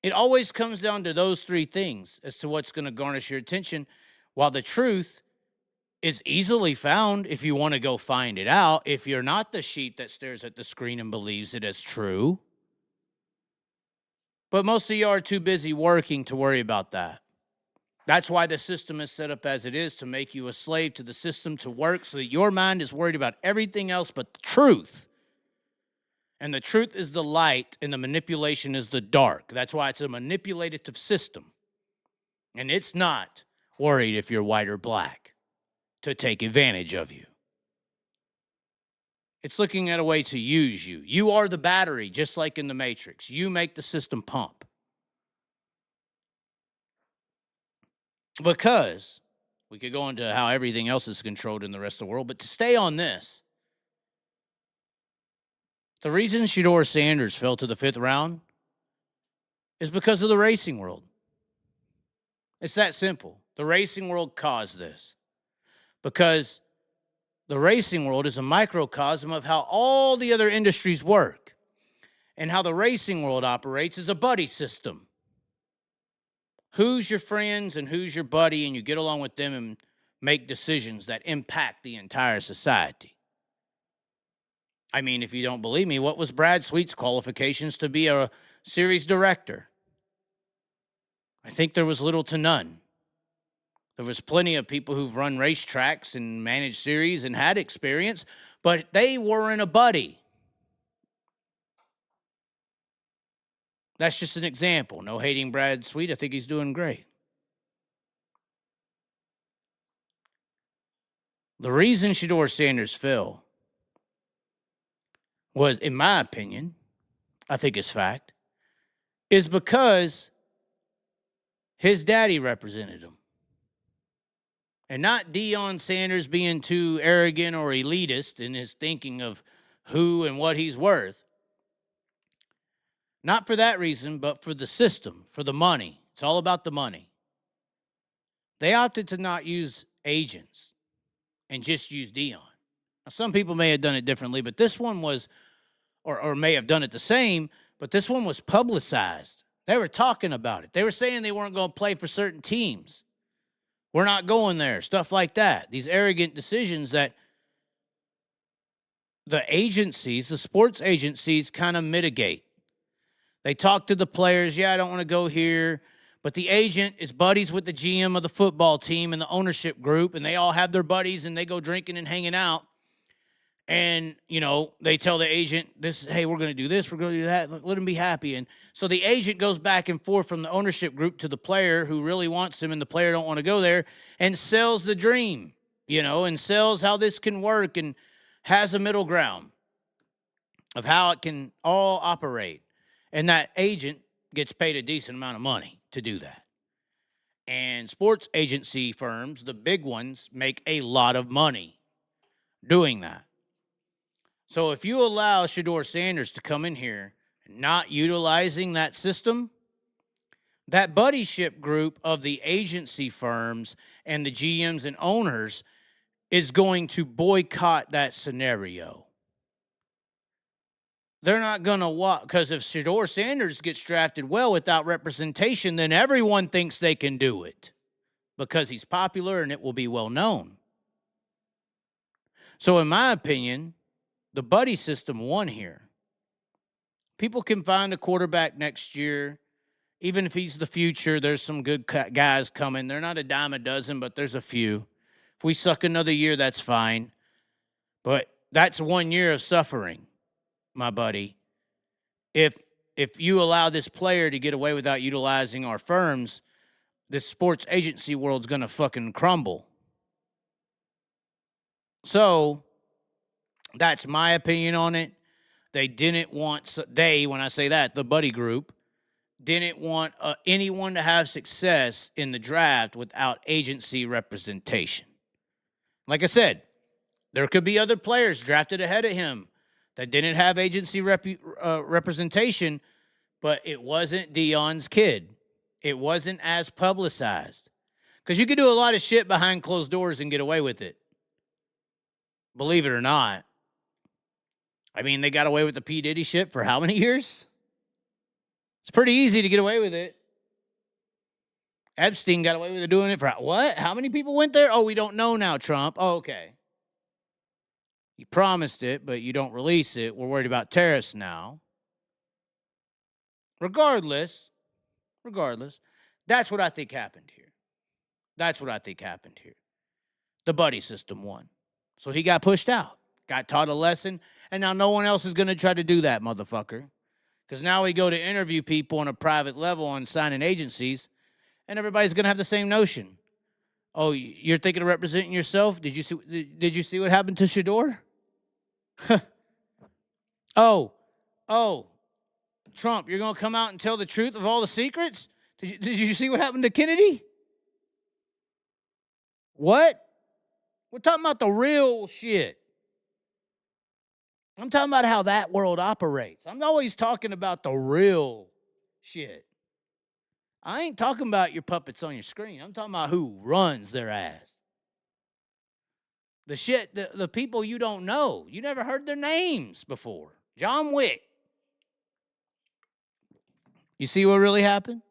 it always comes down to those 3 things as to what's going to garnish your attention, while the truth is easily found if you want to go find it out, if you're not the sheep that stares at the screen and believes it as true. But most of you are too busy working to worry about that. That's why the system is set up as it is, to make you a slave to the system, to work so that your mind is worried about everything else but the truth. And the truth is the light, and the manipulation is the dark. That's why it's a manipulative system. And it's not worried if you're white or black to take advantage of you. It's looking at a way to use you. You are the battery, just like in the Matrix. You make the system pump. Because we could go into how everything else is controlled in the rest of the world, but to stay on this, the reason Shedeur Sanders fell to the 5th round is because of the racing world. It's that simple. The racing world caused this. Because the racing world is a microcosm of how all the other industries work. And how the racing world operates is a buddy system. Who's your friends and who's your buddy, and you get along with them and make decisions that impact the entire society. I mean, if you don't believe me, what was Brad Sweet's qualifications to be a series director? I think there was little to none. There was plenty of people who've run racetracks and managed series and had experience, but they weren't a buddy. That's just an example. No hating Brad Sweet. I think he's doing great. The reason Shedeur Sanders fell was, in my opinion, I think it's fact, is because his daddy represented him. And not Deion Sanders being too arrogant or elitist in his thinking of who and what he's worth. Not for that reason, but for the system, for the money. It's all about the money. They opted to not use agents and just use Deion. Now, some people may have done it differently, but this one was or may have done it the same, but this one was publicized. They were talking about it. They were saying they weren't going to play for certain teams. We're not going there, stuff like that. These arrogant decisions that the agencies, the sports agencies, kind of mitigate. They talk to the players, yeah, I don't want to go here, but the agent is buddies with the GM of the football team and the ownership group, and they all have their buddies, and they go drinking and hanging out. And, you know, they tell the agent, hey, we're going to do this, we're going to do that, let them be happy. And so the agent goes back and forth from the ownership group to the player who really wants him, and the player don't want to go there, and sells the dream, you know, and sells how this can work and has a middle ground of how it can all operate. And that agent gets paid a decent amount of money to do that. And sports agency firms, the big ones, make a lot of money doing that. So if you allow Shedeur Sanders to come in here not utilizing that system, that buddyship group of the agency firms and the GMs and owners is going to boycott that scenario. They're not going to walk, because if Shedeur Sanders gets drafted well without representation, then everyone thinks they can do it because he's popular and it will be well known. So in my opinion, the buddy system won here. People can find a quarterback next year. Even if he's the future, there's some good guys coming. They're not a dime a dozen, but there's a few. If we suck another year, that's fine. But that's 1 year of suffering, my buddy. If you allow this player to get away without utilizing our firms, this sports agency world's going to fucking crumble. So that's my opinion on it. They didn't want, when I say that, the buddy group, didn't want anyone to have success in the draft without agency representation. Like I said, there could be other players drafted ahead of him that didn't have agency representation, but it wasn't Deion's kid. It wasn't as publicized. Because you could do a lot of shit behind closed doors and get away with it. Believe it or not. I mean, they got away with the P. Diddy shit for how many years? It's pretty easy to get away with it. Epstein got away with doing it for what? How many people went there? Oh, we don't know now, Trump. Oh, okay. You promised it, but you don't release it. We're worried about terrorists now. Regardless, that's what I think happened here. The buddy system won. So he got pushed out, got taught a lesson, and now no one else is going to try to do that, motherfucker. Because now we go to interview people on a private level on signing agencies, and everybody's going to have the same notion. Oh, you're thinking of representing yourself? Did you see what happened to Shedeur? Oh, Trump, you're going to come out and tell the truth of all the secrets? Did you see what happened to Kennedy? What? We're talking about the real shit. I'm talking about how that world operates. I'm always talking about the real shit. I ain't talking about your puppets on your screen. I'm talking about who runs their ass. The shit, the people you don't know. You never heard their names before. John Wick. You see what really happened?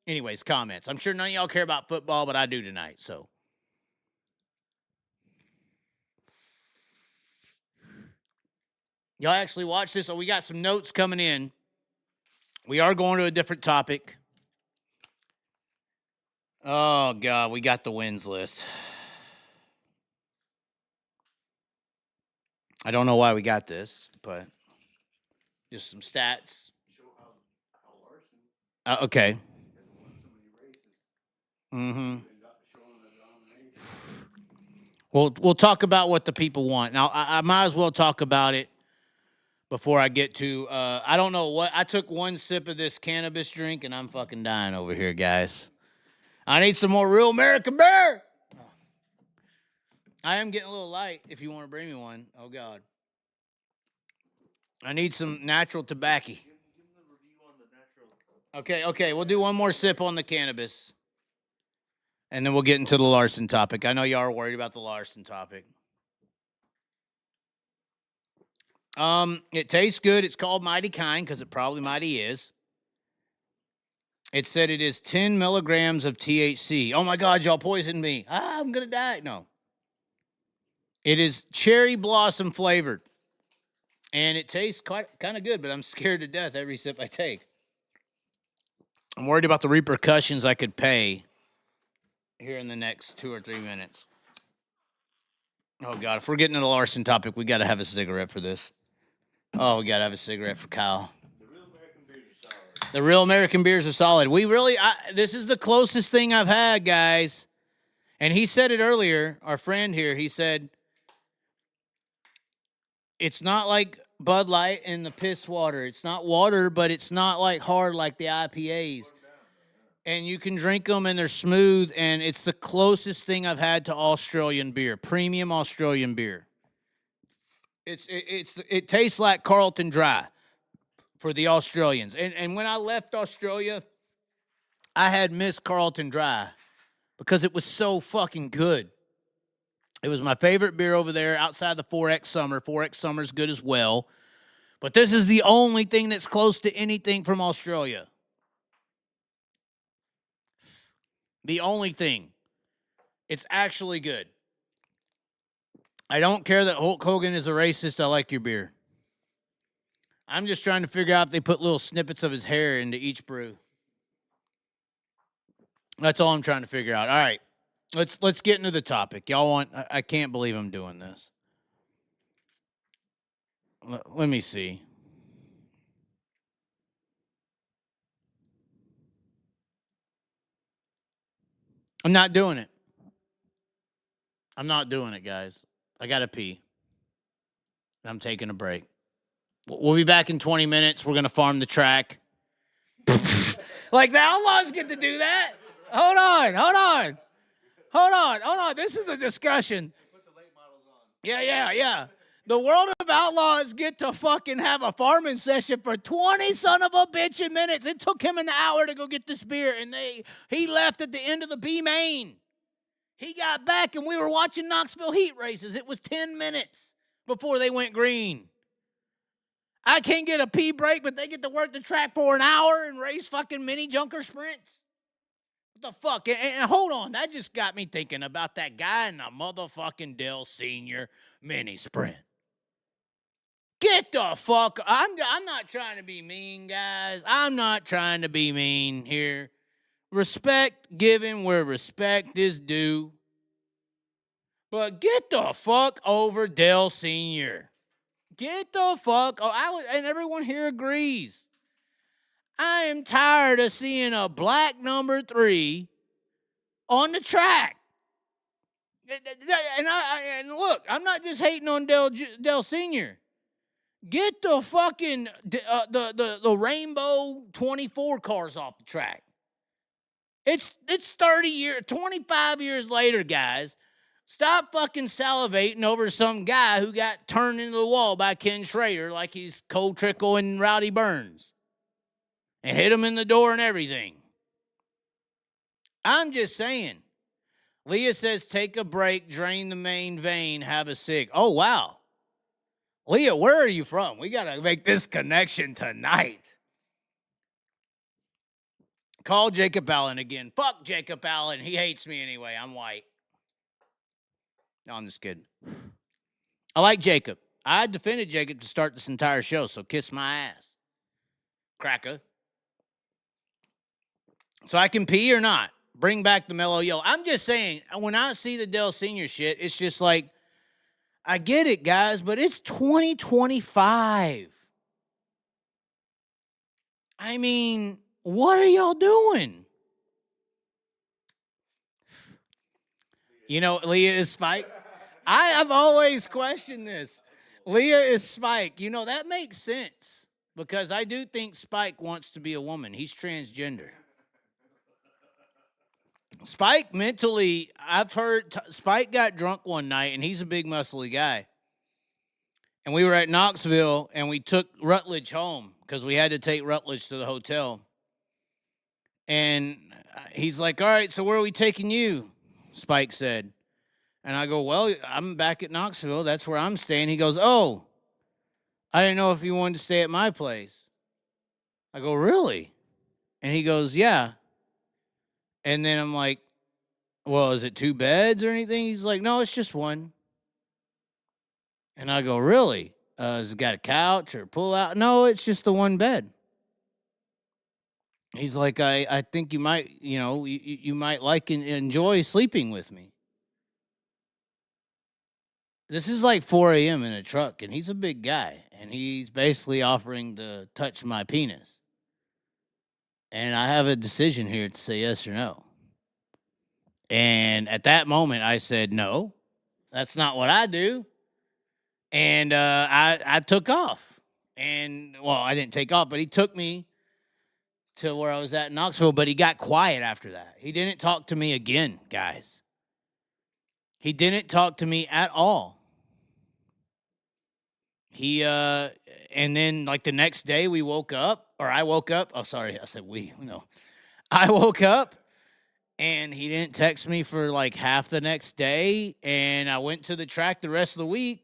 Anyways, comments. I'm sure none of y'all care about football, but I do tonight, so. Y'all actually watch this. So we got some notes coming in. We are going to a different topic. Oh, God, we got the wins list. I don't know why we got this, but just some stats. Okay. Mm-hmm. We'll talk about what the people want. Now, I might as well talk about it before I get to, I don't know what, I took one sip of this cannabis drink, and I'm fucking dying over here, guys. I need some more real American beer. I am getting a little light if you want to bring me one. Oh, God. I need some natural tobacco. Okay, we'll do one more sip on the cannabis. And then we'll get into the Larson topic. I know y'all are worried about the Larson topic. It tastes good. It's called Mighty Kind because it probably mighty is. It said it is 10 milligrams of THC. Oh my God, y'all poisoned me. I'm gonna die. No. It is cherry blossom flavored. And it tastes kind of good, but I'm scared to death every sip I take. I'm worried about the repercussions I could pay here in the next 2 or 3 minutes. Oh, God. If we're getting to the Larson topic, we got to have a cigarette for this. Oh, we got to have a cigarette for Kyle. The real American beers are solid. We really, this is the closest thing I've had, guys. And he said it earlier, our friend here, he said, it's not like Bud Light and the piss water. It's not water, but it's not like hard like the IPAs. And you can drink them and they're smooth, and it's the closest thing I've had to Australian beer, premium Australian beer. It tastes like Carlton Dry for the Australians. And when I left Australia, I had missed Carlton Dry because it was so fucking good. It was my favorite beer over there outside the 4X Summer. 4X Summer's good as well. But this is the only thing that's close to anything from Australia. The only thing. It's actually good. I don't care that Hulk Hogan is a racist. I like your beer. I'm just trying to figure out if they put little snippets of his hair into each brew. That's all I'm trying to figure out. All right. Let's get into the topic. Y'all want, I can't believe I'm doing this. Let me see. I'm not doing it. I'm not doing it, guys. I got to pee. I'm taking a break. We'll be back in 20 minutes. We're going to farm the track. Like the Outlaws get to do that? Hold on. This is a discussion. Put the late models on. Yeah. The World of Outlaws get to fucking have a farming session for 20 son of a bitch minutes. It took him an hour to go get this beer, and he left at the end of the B main. He got back, and we were watching Knoxville heat races. It was 10 minutes before they went green. I can't get a pee break, but they get to work the track for an hour and race fucking mini junker sprints. What the fuck? And hold on, that just got me thinking about that guy in the motherfucking Dell Senior mini sprint. Get the fuck. I'm not trying to be mean, guys. I'm not trying to be mean here. Respect given where respect is due. But get the fuck over Dell Senior. Get the fuck. And everyone here agrees. I am tired of seeing a black number 3 on the track. And look, I'm not just hating on Dell Senior. Get the fucking the Rainbow 24 cars off the track. It's 25 years later, guys. Stop fucking salivating over some guy who got turned into the wall by Ken Schrader like he's Cole Trickle and Rowdy Burns. And hit him in the door and everything. I'm just saying. Leea says, take a break, drain the main vein, have a cig. Oh, wow. Leea, where are you from? We got to make this connection tonight. Call Jacob Allen again. Fuck Jacob Allen. He hates me anyway. I'm white. No, I'm just kidding. I like Jacob. I defended Jacob to start this entire show, so kiss my ass. Cracker. So I can pee or not? Bring back the mellow yellow. I'm just saying, when I see the Dell Senior shit, it's just like, I get it, guys, but it's 2025. I mean, what are y'all doing? You know, Leea is Spike. I've always questioned this. Leea is Spike. You know, that makes sense because I do think Spike wants to be a woman. He's transgender. Spike mentally, I've heard Spike got drunk one night, and he's a big muscly guy. And we were at Knoxville, and we took Rutledge home because we had to take Rutledge to the hotel. And he's like, all right, so where are we taking you? Spike said. And I go, well, I'm back at Knoxville. That's where I'm staying. He goes, oh, I didn't know if you wanted to stay at my place. I go, really? And he goes, yeah. And then I'm like, well, is it 2 beds or anything? He's like, no, it's just one. And I go, really? Has it got a couch or pull out? No, it's just the 1 bed. He's like, I think you might, you might like and enjoy sleeping with me. This is like 4 a.m. in a truck, and he's a big guy, and he's basically offering to touch my penis. And I have a decision here to say yes or no. And at that moment, I said, no, that's not what I do. And I took off. And, well, I didn't take off, but he took me to where I was at in Knoxville, but he got quiet after that. He didn't talk to me again, guys. He didn't talk to me at all. And then like the next day we woke up, or I woke up. Oh, sorry. I said we, no. I woke up and he didn't text me for like half the next day. And I went to the track the rest of the week.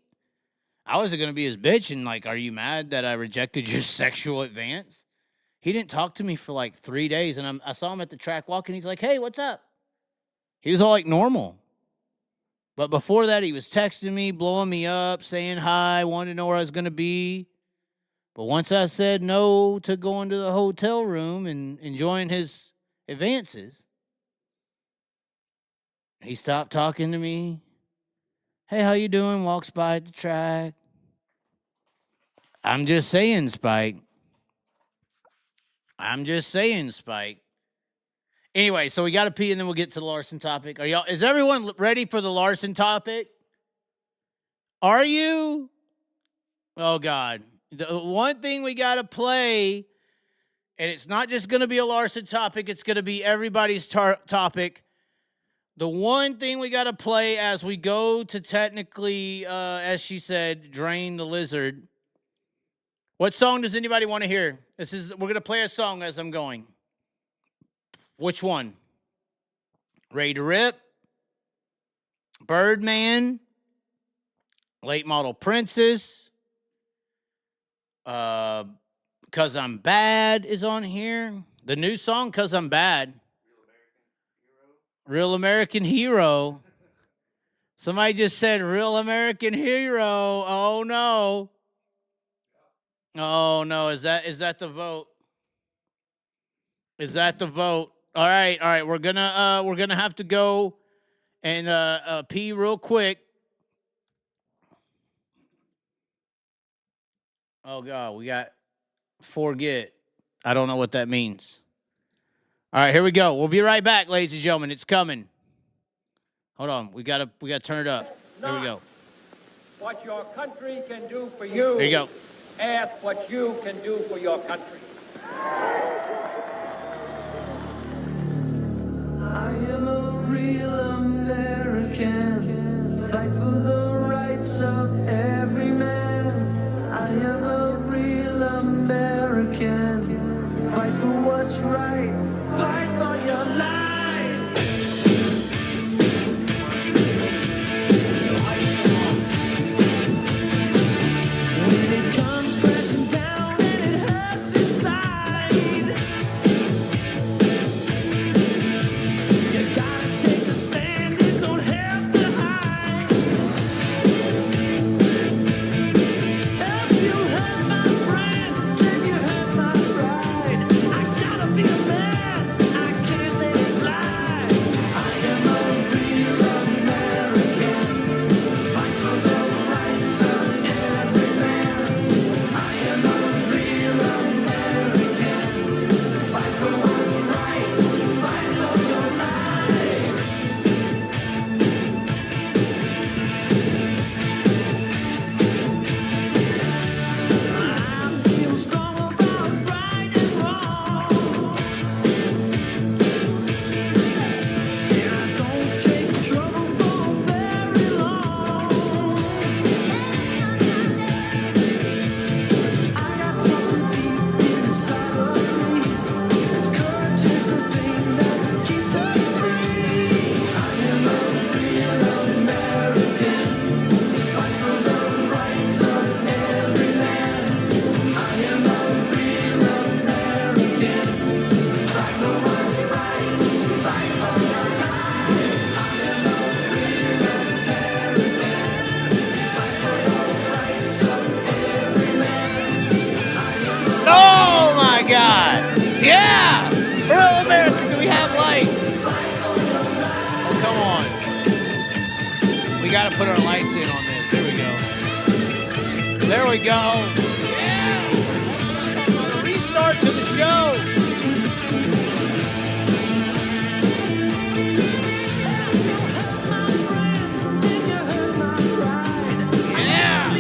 I wasn't going to be his bitch and like, are you mad that I rejected your sexual advance? He didn't talk to me for like 3 days. And I saw him at the track walking. He's like, hey, what's up? He was all like normal. But before that, he was texting me, blowing me up, saying hi, wanted to know where I was going to be. But once I said no to going to the hotel room and enjoying his advances, he stopped talking to me. Hey, how you doing? Walks by at the track. I'm just saying, Spike. Anyway, so we got to pee and then we'll get to the Larson topic. Is everyone ready for the Larson topic? Are you? Oh, God. The one thing we got to play, and it's not just going to be a Larson topic, it's going to be everybody's topic. The one thing we got to play as we go to technically, as she said, drain the lizard. What song does anybody want to hear? We're going to play a song as I'm going. Which one? Ready to Rip? Birdman? Late Model Princess? 'Cause I'm Bad is on here. The new song, 'Cause I'm Bad. Real American Hero. Somebody just said Real American Hero. Oh no. Oh no, is that the vote? Is that the vote? All right. We're gonna have to go and pee real quick. Oh God, we got forget. I don't know what that means. All right, here we go. We'll be right back, ladies and gentlemen. It's coming. Hold on, we gotta turn it up. Here we go. What your country can do for you. Here you go. Ask what you can do for your country. I am a real American, fight for the rights of every man. I am a real American, fight for what's right, fight for your life. When it comes crashing down and it hurts inside, you gotta take a stand and don't have to hide. If you hurt my friends, then you hurt my pride. I gotta be a man. gotta put our lights in on this. Here we go. There we go. Yeah! Restart to the show. Yeah!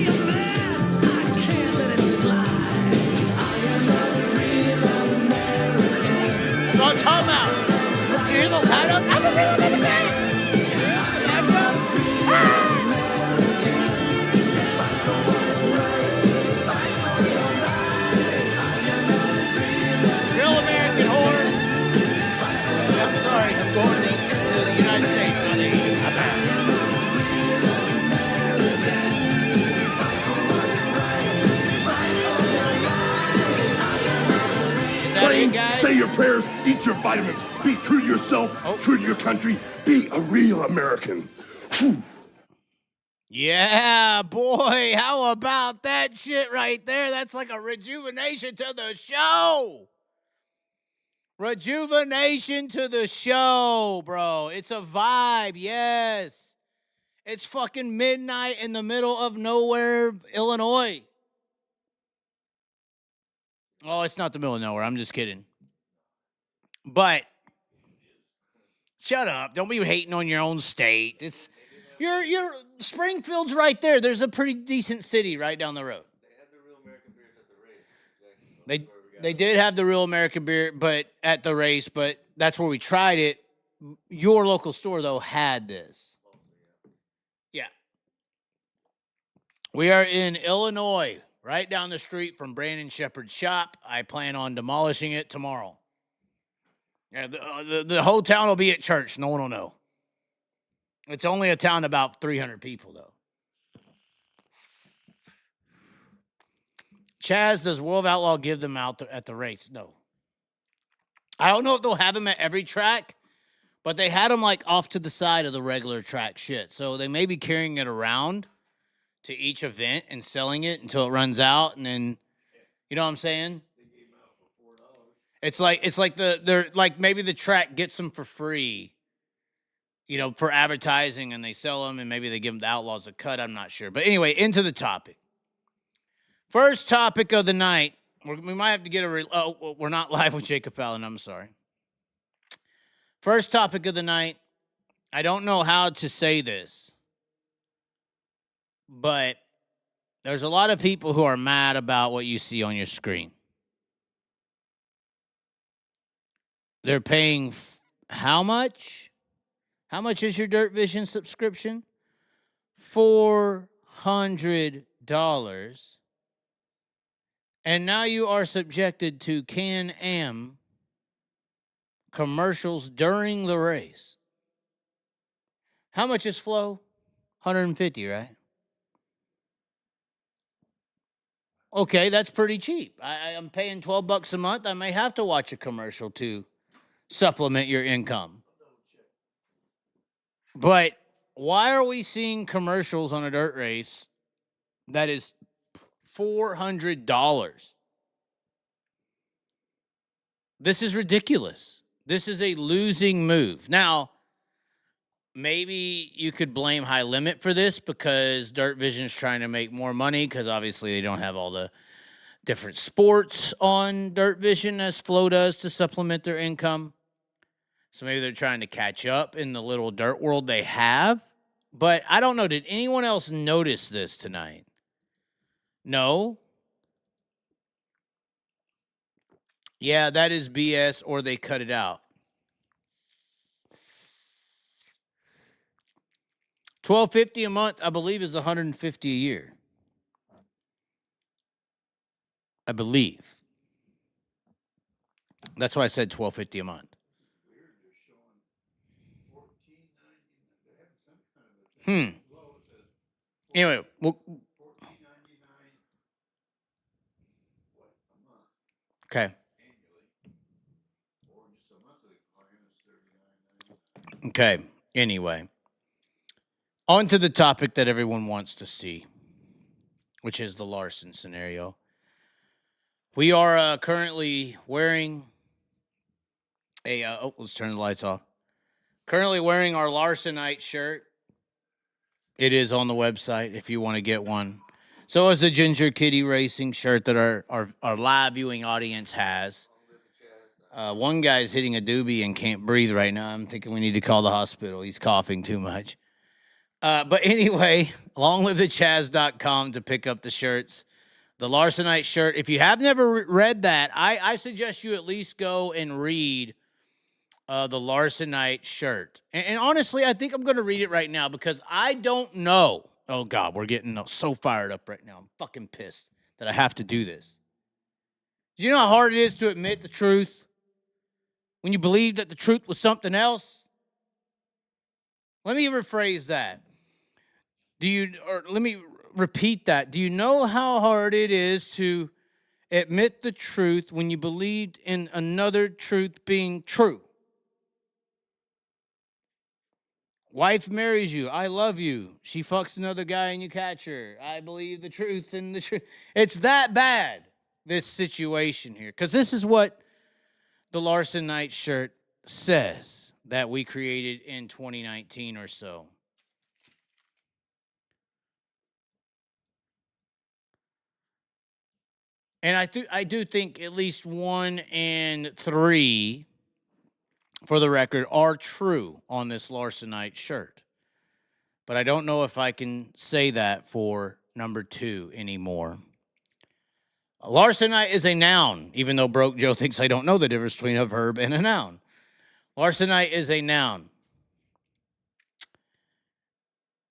That's what I'm talking about. You hear those high notes? I'm a real American. Real American whore. I'm sorry, I'm going to the United States, not Asia. I'm out. Is that it, guys? Say your prayers, eat your vitamins, be true to yourself, true to your country, be a real American. Whew. Yeah, boy, how about that shit right there? That's like a rejuvenation to the show. Rejuvenation to the show, bro. It's a vibe, yes. It's fucking midnight in the middle of nowhere, Illinois. Oh, it's not the middle of nowhere. I'm just kidding. But shut up. Don't be hating on your own state. It's your Springfield's right there. There's a pretty decent city right down the road. They did have the real American beer, but at the race, but that's where we tried it. Your local store though had this. Yeah. We are in Illinois, right down the street from Brandon Shepherd's shop. I plan on demolishing it tomorrow. Yeah, the whole town will be at church. No one will know. It's only a town about 300 people, though. Chaz, does World of Outlaw give them out at the race? No. I don't know if they'll have them at every track, but they had them like off to the side of the regular track shit. So they may be carrying it around to each event and selling it until it runs out, and then, you know what I'm saying? It's like they're like maybe the track gets them for free, you know, for advertising, and they sell them, and maybe they give them the Outlaws a cut. I'm not sure. But anyway, into the topic. First topic of the night. We might have to get we're not live with Jacob Allen. I'm sorry. First topic of the night. I don't know how to say this, but there's a lot of people who are mad about what you see on your screen. They're paying how much? How much is your Dirt Vision subscription? $400. And now you are subjected to Can-Am commercials during the race. How much is Flo? 150, right? Okay, that's pretty cheap. I'm paying $12 a month. I may have to watch a commercial to supplement your income. But why are we seeing commercials on a dirt race that is $400? This is ridiculous. This is a losing move. Now, maybe you could blame High Limit for this because Dirt Vision's trying to make more money because obviously they don't have all the different sports on Dirt Vision as Flo does to supplement their income. So maybe they're trying to catch up in the little dirt world they have. But I don't know. Did anyone else notice this tonight? No? Yeah, that is BS, or they cut it out. $12.50 a month, I believe, is $150 a year. I believe. That's why I said $12.50 a month. Anyway, okay. Okay. Anyway, on to the topic that everyone wants to see, which is the Larson scenario. We are currently wearing let's turn the lights off. Currently wearing our Larsonite shirt. It is on the website if you want to get one. So is the Ginger Kitty Racing shirt that our live viewing audience has. One guy's hitting a doobie and can't breathe right now. I'm thinking we need to call the hospital. He's coughing too much. But anyway, longlivethechaz.com to pick up the shirts. The Larsonite shirt. If you have never read that, I suggest you at least go and read the Larsonite shirt. And honestly, I think I'm going to read it right now because I don't know. Oh, God, we're getting so fired up right now. I'm fucking pissed that I have to do this. Do you know how hard it is to admit the truth when you believe that the truth was something else? Let me rephrase that. Let me repeat that. Do you know how hard it is to admit the truth when you believed in another truth being true? Wife marries you. I love you. She fucks another guy and you catch her. I believe the truth and the truth. It's that bad, this situation here. Because this is what the Larsonite shirt says that we created in 2019 or so. And I do think at least 1 and 3, for the record, are true on this Larsonite shirt. But I don't know if I can say that for number 2 anymore. Larsonite is a noun, even though Broke Joe thinks I don't know the difference between a verb and a noun. Larsonite is a noun.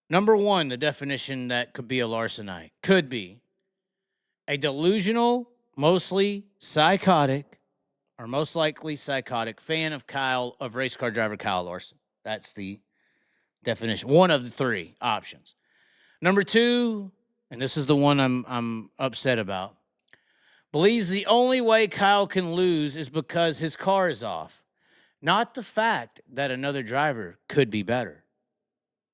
Number 1, the definition that could be a Larsonite could be a delusional, mostly psychotic, or most likely psychotic fan of race car driver Kyle Larson. That's the definition. One of the 3 options. Number 2, and this is the one I'm upset about, believes the only way Kyle can lose is because his car is off, not the fact that another driver could be better.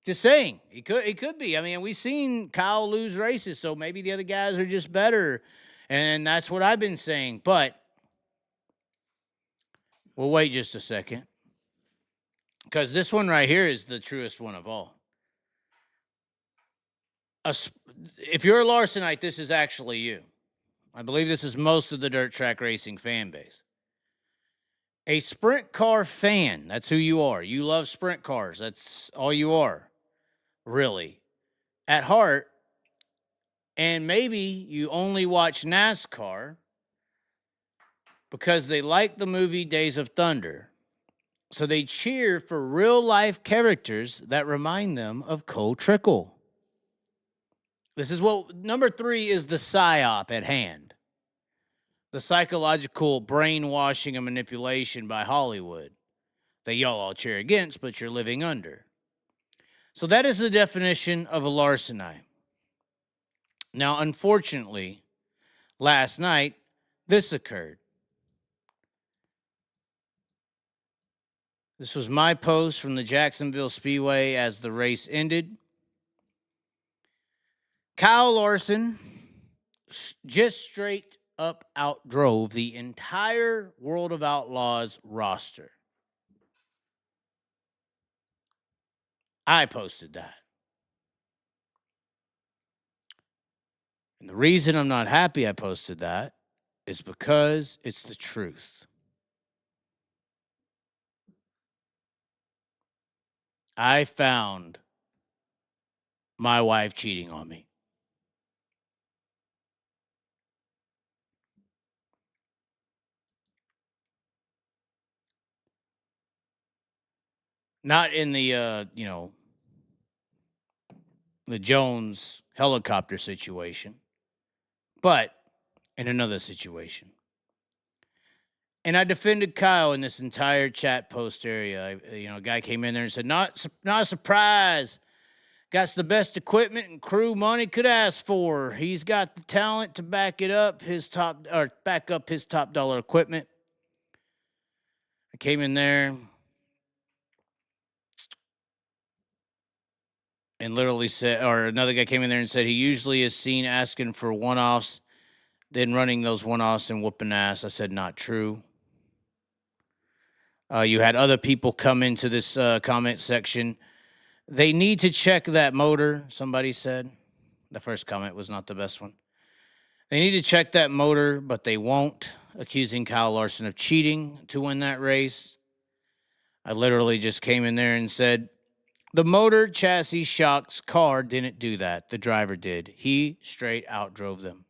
Just saying, he could be. I mean, we've seen Kyle lose races, so maybe the other guys are just better, and that's what I've been saying. But we'll wait just a second, because this one right here is the truest one of all. If you're a Larsonite, this is actually you. I believe this is most of the dirt track racing fan base. A sprint car fan, that's who you are. You love sprint cars. That's all you are, really, at heart. And maybe you only watch NASCAR because they like the movie Days of Thunder. So they cheer for real-life characters that remind them of Cole Trickle. This is what, number 3 is the psyop at hand. The psychological brainwashing and manipulation by Hollywood that y'all all cheer against, but you're living under. So that is the definition of a Larsonite. Now, unfortunately, last night, this occurred. This was my post from the Jacksonville Speedway as the race ended. Kyle Larson just straight up outdrove the entire World of Outlaws roster. I posted that. And the reason I'm not happy I posted that is because it's the truth. I found my wife cheating on me. Not in the, the Jones helicopter situation, but in another situation. And I defended Kyle in this entire chat post area. A guy came in there and said, not a surprise. Got the best equipment and crew money could ask for. He's got the talent to back up his top dollar equipment. I came in there and literally said, or another guy came in there and said he usually is seen asking for one-offs, then running those one-offs and whooping ass. I said, not true. You had other people come into this comment section They need to check that motor, somebody said. The first comment was not the best one. They need to check that motor, but they won't, accusing Kyle Larson of cheating to win that race. I literally just came in there and said, the motor chassis shocks car didn't do that. The driver did. He straight outdrove them.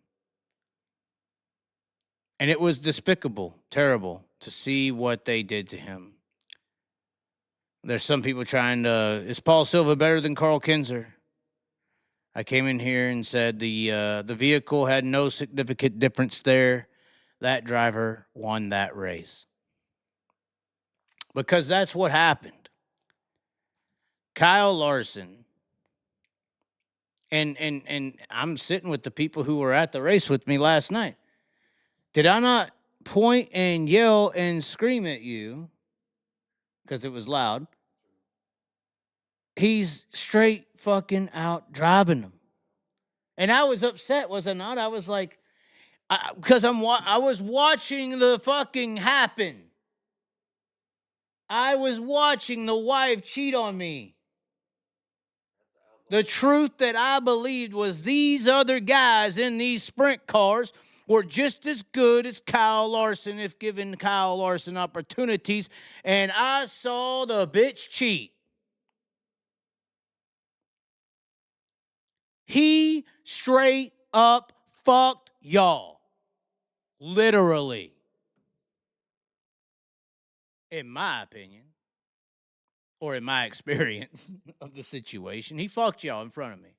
And it was despicable, terrible to see what they did to him. There's some people trying to, is Paul Silva better than Carl Kinzer? I came in here and said the vehicle had no significant difference there. That driver won that race. Because that's what happened. Kyle Larson, and I'm sitting with the people who were at the race with me last night. Did I not point and yell and scream at you because it was loud? He's straight fucking out driving them. And I was upset, was I not? I was like, because I was watching the fucking happen. I was watching the wife cheat on me. The truth that I believed was these other guys in these sprint cars were just as good as Kyle Larson if given Kyle Larson opportunities. And I saw the bitch cheat. He straight up fucked y'all. Literally. In my opinion. Or in my experience of the situation. He fucked y'all in front of me.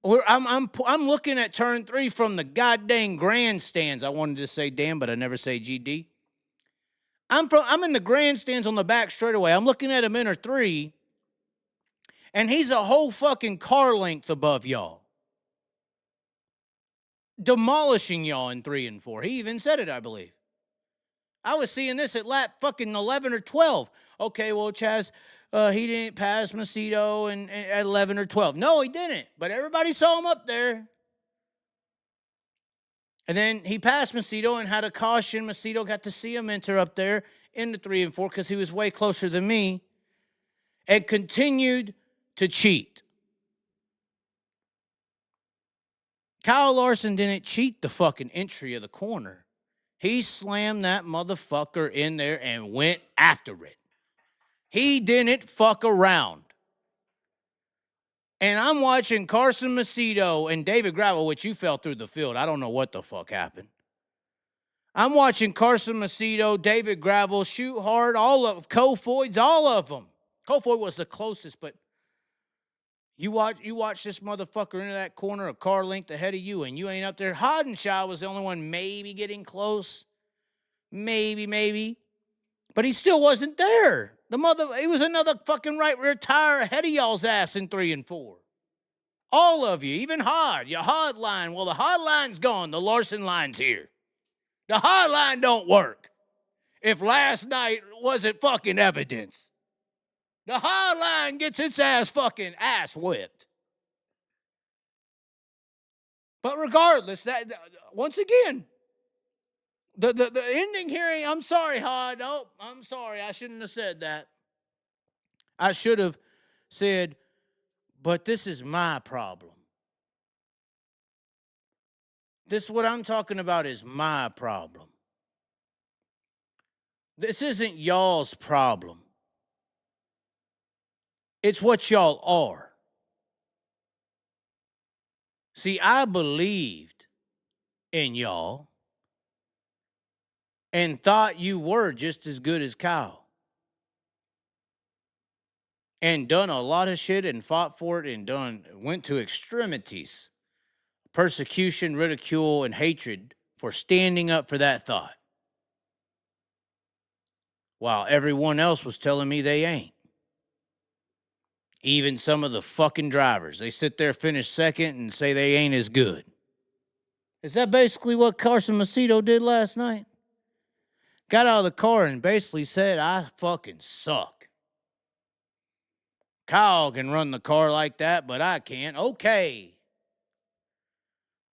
I'm looking at turn 3 from the goddamn grandstands. I wanted to say damn, but I never say GD. I'm in the grandstands on the back straightaway. I'm looking at him enter 3, and he's a whole fucking car length above y'all. Demolishing y'all in 3 and 4. He even said it, I believe. I was seeing this at lap fucking 11 or 12. Okay, well, Chaz, he didn't pass Macedo at 11 or 12. No, he didn't. But everybody saw him up there. And then he passed Macedo and had a caution. Macedo got to see him enter up there in the 3 and 4 because he was way closer than me. And continued to cheat. Kyle Larson didn't cheat the fucking entry of the corner. He slammed that motherfucker in there and went after it. He didn't fuck around. And I'm watching Carson Macedo and David Gravel, which you fell through the field. I don't know what the fuck happened. I'm watching Carson Macedo, David Gravel, Shoot Hard, all of Kofoids, all of them. Kofoid was the closest, but you watch this motherfucker into that corner a car length ahead of you, and you ain't up there. Hodenshaw was the only one maybe getting close. Maybe. But he still wasn't there. He was another fucking right rear tire ahead of y'all's ass in 3 and 4. All of you, even Hod, your Hod line. Well, the Hod line's gone. The Larson line's here. The Hod line don't work. If last night wasn't fucking evidence. The Hod line gets its ass whipped. But regardless, that once again, the ending here, I'm sorry, Hod. Oh, I'm sorry. I shouldn't have said that. I should have said, but this is my problem. This, what I'm talking about, is my problem. This isn't y'all's problem. It's what y'all are. See, I believed in y'all and thought you were just as good as Kyle. And done a lot of shit and fought for it and went to extremities. Persecution, ridicule, and hatred for standing up for that thought. While everyone else was telling me they ain't. Even some of the fucking drivers. They sit there, finish second, and say they ain't as good. Is that basically what Carson Macedo did last night? Got out of the car and basically said, I fucking suck. Kyle can run the car like that, but I can't. Okay.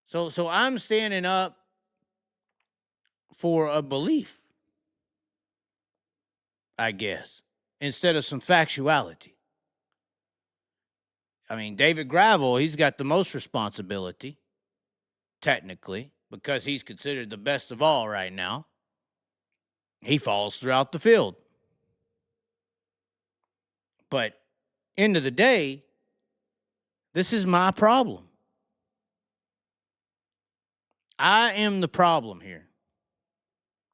So I'm standing up for a belief. I guess, instead of some factuality. I mean, David Gravel, he's got the most responsibility, technically, because he's considered the best of all right now. He falls throughout the field. But end of the day, this is my problem. I am the problem here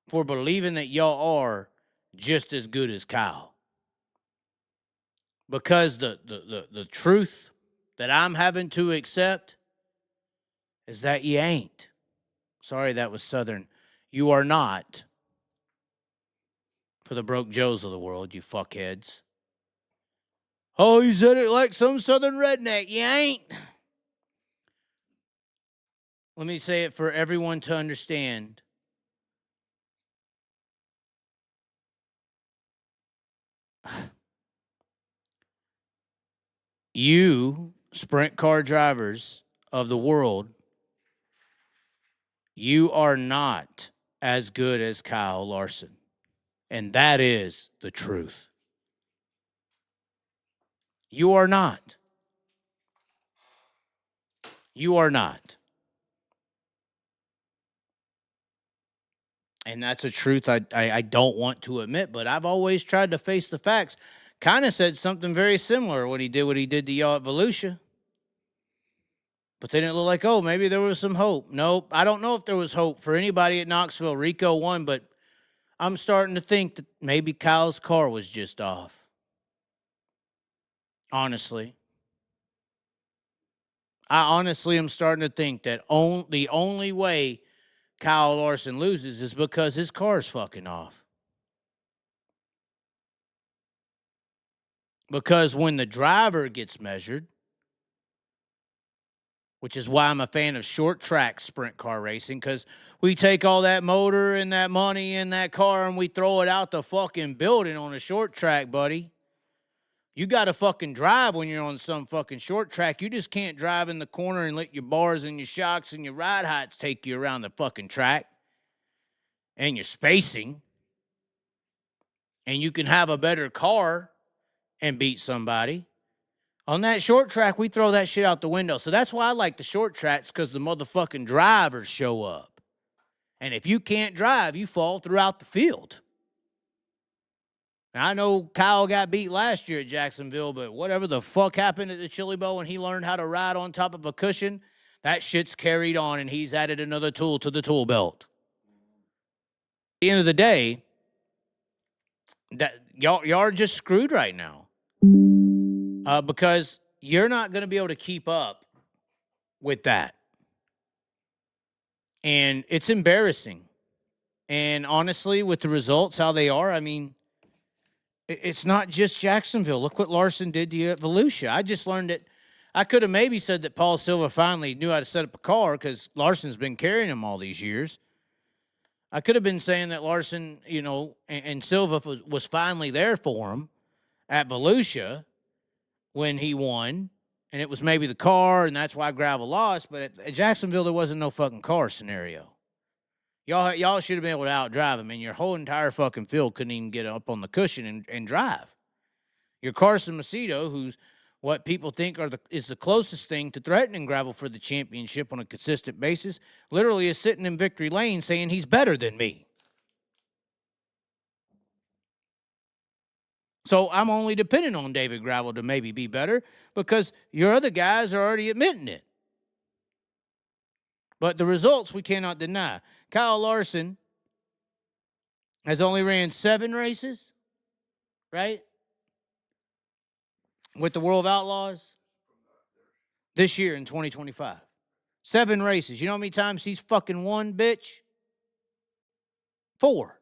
for believing that y'all are just as good as Kyle. Because the truth that I'm having to accept is that you ain't. Sorry, that was Southern. You are not. For the broke Joes of the world, you fuckheads. Oh, you said it like some Southern redneck. You ain't. Let me say it for everyone to understand. You, sprint car drivers of the world, you are not as good as Kyle Larson. And that is the truth. You are not. You are not. And that's a truth I don't want to admit, but I've always tried to face the facts. Kind of said something very similar when he did what he did to y'all at Volusia. But they didn't look like, oh, maybe there was some hope. Nope. I don't know if there was hope for anybody at Knoxville. Rico won, but I'm starting to think that maybe Kyle's car was just off. Honestly. I honestly am starting to think that the only way Kyle Larson loses is because his car's fucking off. Because when the driver gets measured, which is why I'm a fan of short track sprint car racing, because we take all that motor and that money in that car and we throw it out the fucking building on a short track, buddy. You got to fucking drive when you're on some fucking short track. You just can't drive in the corner and let your bars and your shocks and your ride heights take you around the fucking track. And your spacing. And you can have a better car and beat somebody. On that short track, we throw that shit out the window. So that's why I like the short tracks, because the motherfucking drivers show up. And if you can't drive, you fall throughout the field. And I know Kyle got beat last year at Jacksonville, but whatever the fuck happened at the Chili Bowl when he learned how to ride on top of a cushion, that shit's carried on, and he's added another tool to the tool belt. At the end of the day, that y'all are just screwed right now. Because you're not going to be able to keep up with that. And it's embarrassing. And honestly, with the results, how they are, I mean, it's not just Jacksonville. Look what Larson did to you at Volusia. I just learned it. I could have maybe said that Paul Silva finally knew how to set up a car because Larson's been carrying him all these years. I could have been saying that Larson, you know, and Silva was finally there for him at Volusia when he won, and it was maybe the car, and that's why Gravel lost. But at Jacksonville, there wasn't no fucking car scenario. Y'all should have been able to outdrive him, and your whole entire fucking field couldn't even get up on the cushion and drive. Your Carson Macedo, who's what people think is the closest thing to threatening Gravel for the championship on a consistent basis, literally is sitting in victory lane saying he's better than me. So I'm only depending on David Gravel to maybe be better because your other guys are already admitting it. But the results we cannot deny. Kyle Larson has only ran 7 races, right? With the World of Outlaws this year in 2025. 7 races. You know how many times he's fucking won, bitch? 4.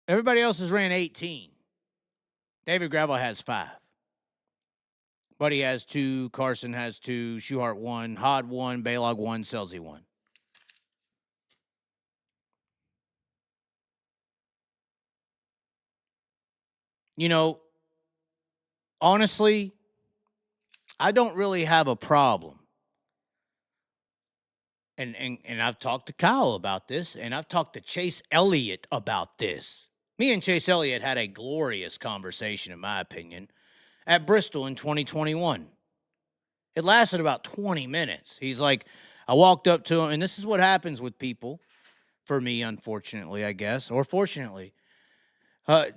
Everybody else has ran 18. David Gravel has 5. Buddy has 2. Carson has 2. Schuhart 1. Hod 1. Baylog 1. Selzy 1. You know, honestly, I don't really have a problem. And I've talked to Kyle about this, and I've talked to Chase Elliott about this. Me and Chase Elliott had a glorious conversation, in my opinion, at Bristol in 2021. It lasted about 20 minutes. He's like, I walked up to him, and this is what happens with people, for me, unfortunately, I guess, or fortunately.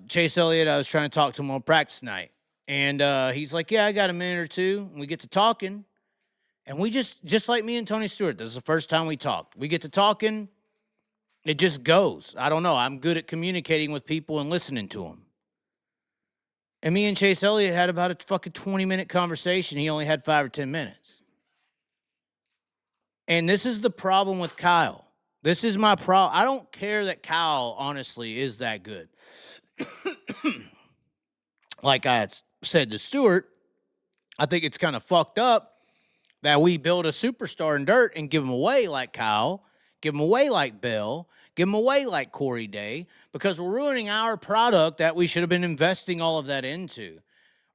Chase Elliott, I was trying to talk to him on practice night, and he's like, yeah, I got a minute or two, and we get to talking. And we just like me and Tony Stewart, this is the first time we talked. We get to talking, it just goes. I don't know. I'm good at communicating with people and listening to them. And me and Chase Elliott had about a fucking 20-minute conversation. He only had 5 or 10 minutes. And this is the problem with Kyle. This is my problem. I don't care that Kyle, honestly, is that good. Like I had said to Stewart, I think it's kind of fucked up that we build a superstar in dirt and give him away like Kyle, give him away like Bell, give him away like Corey Day, because we're ruining our product that we should have been investing all of that into.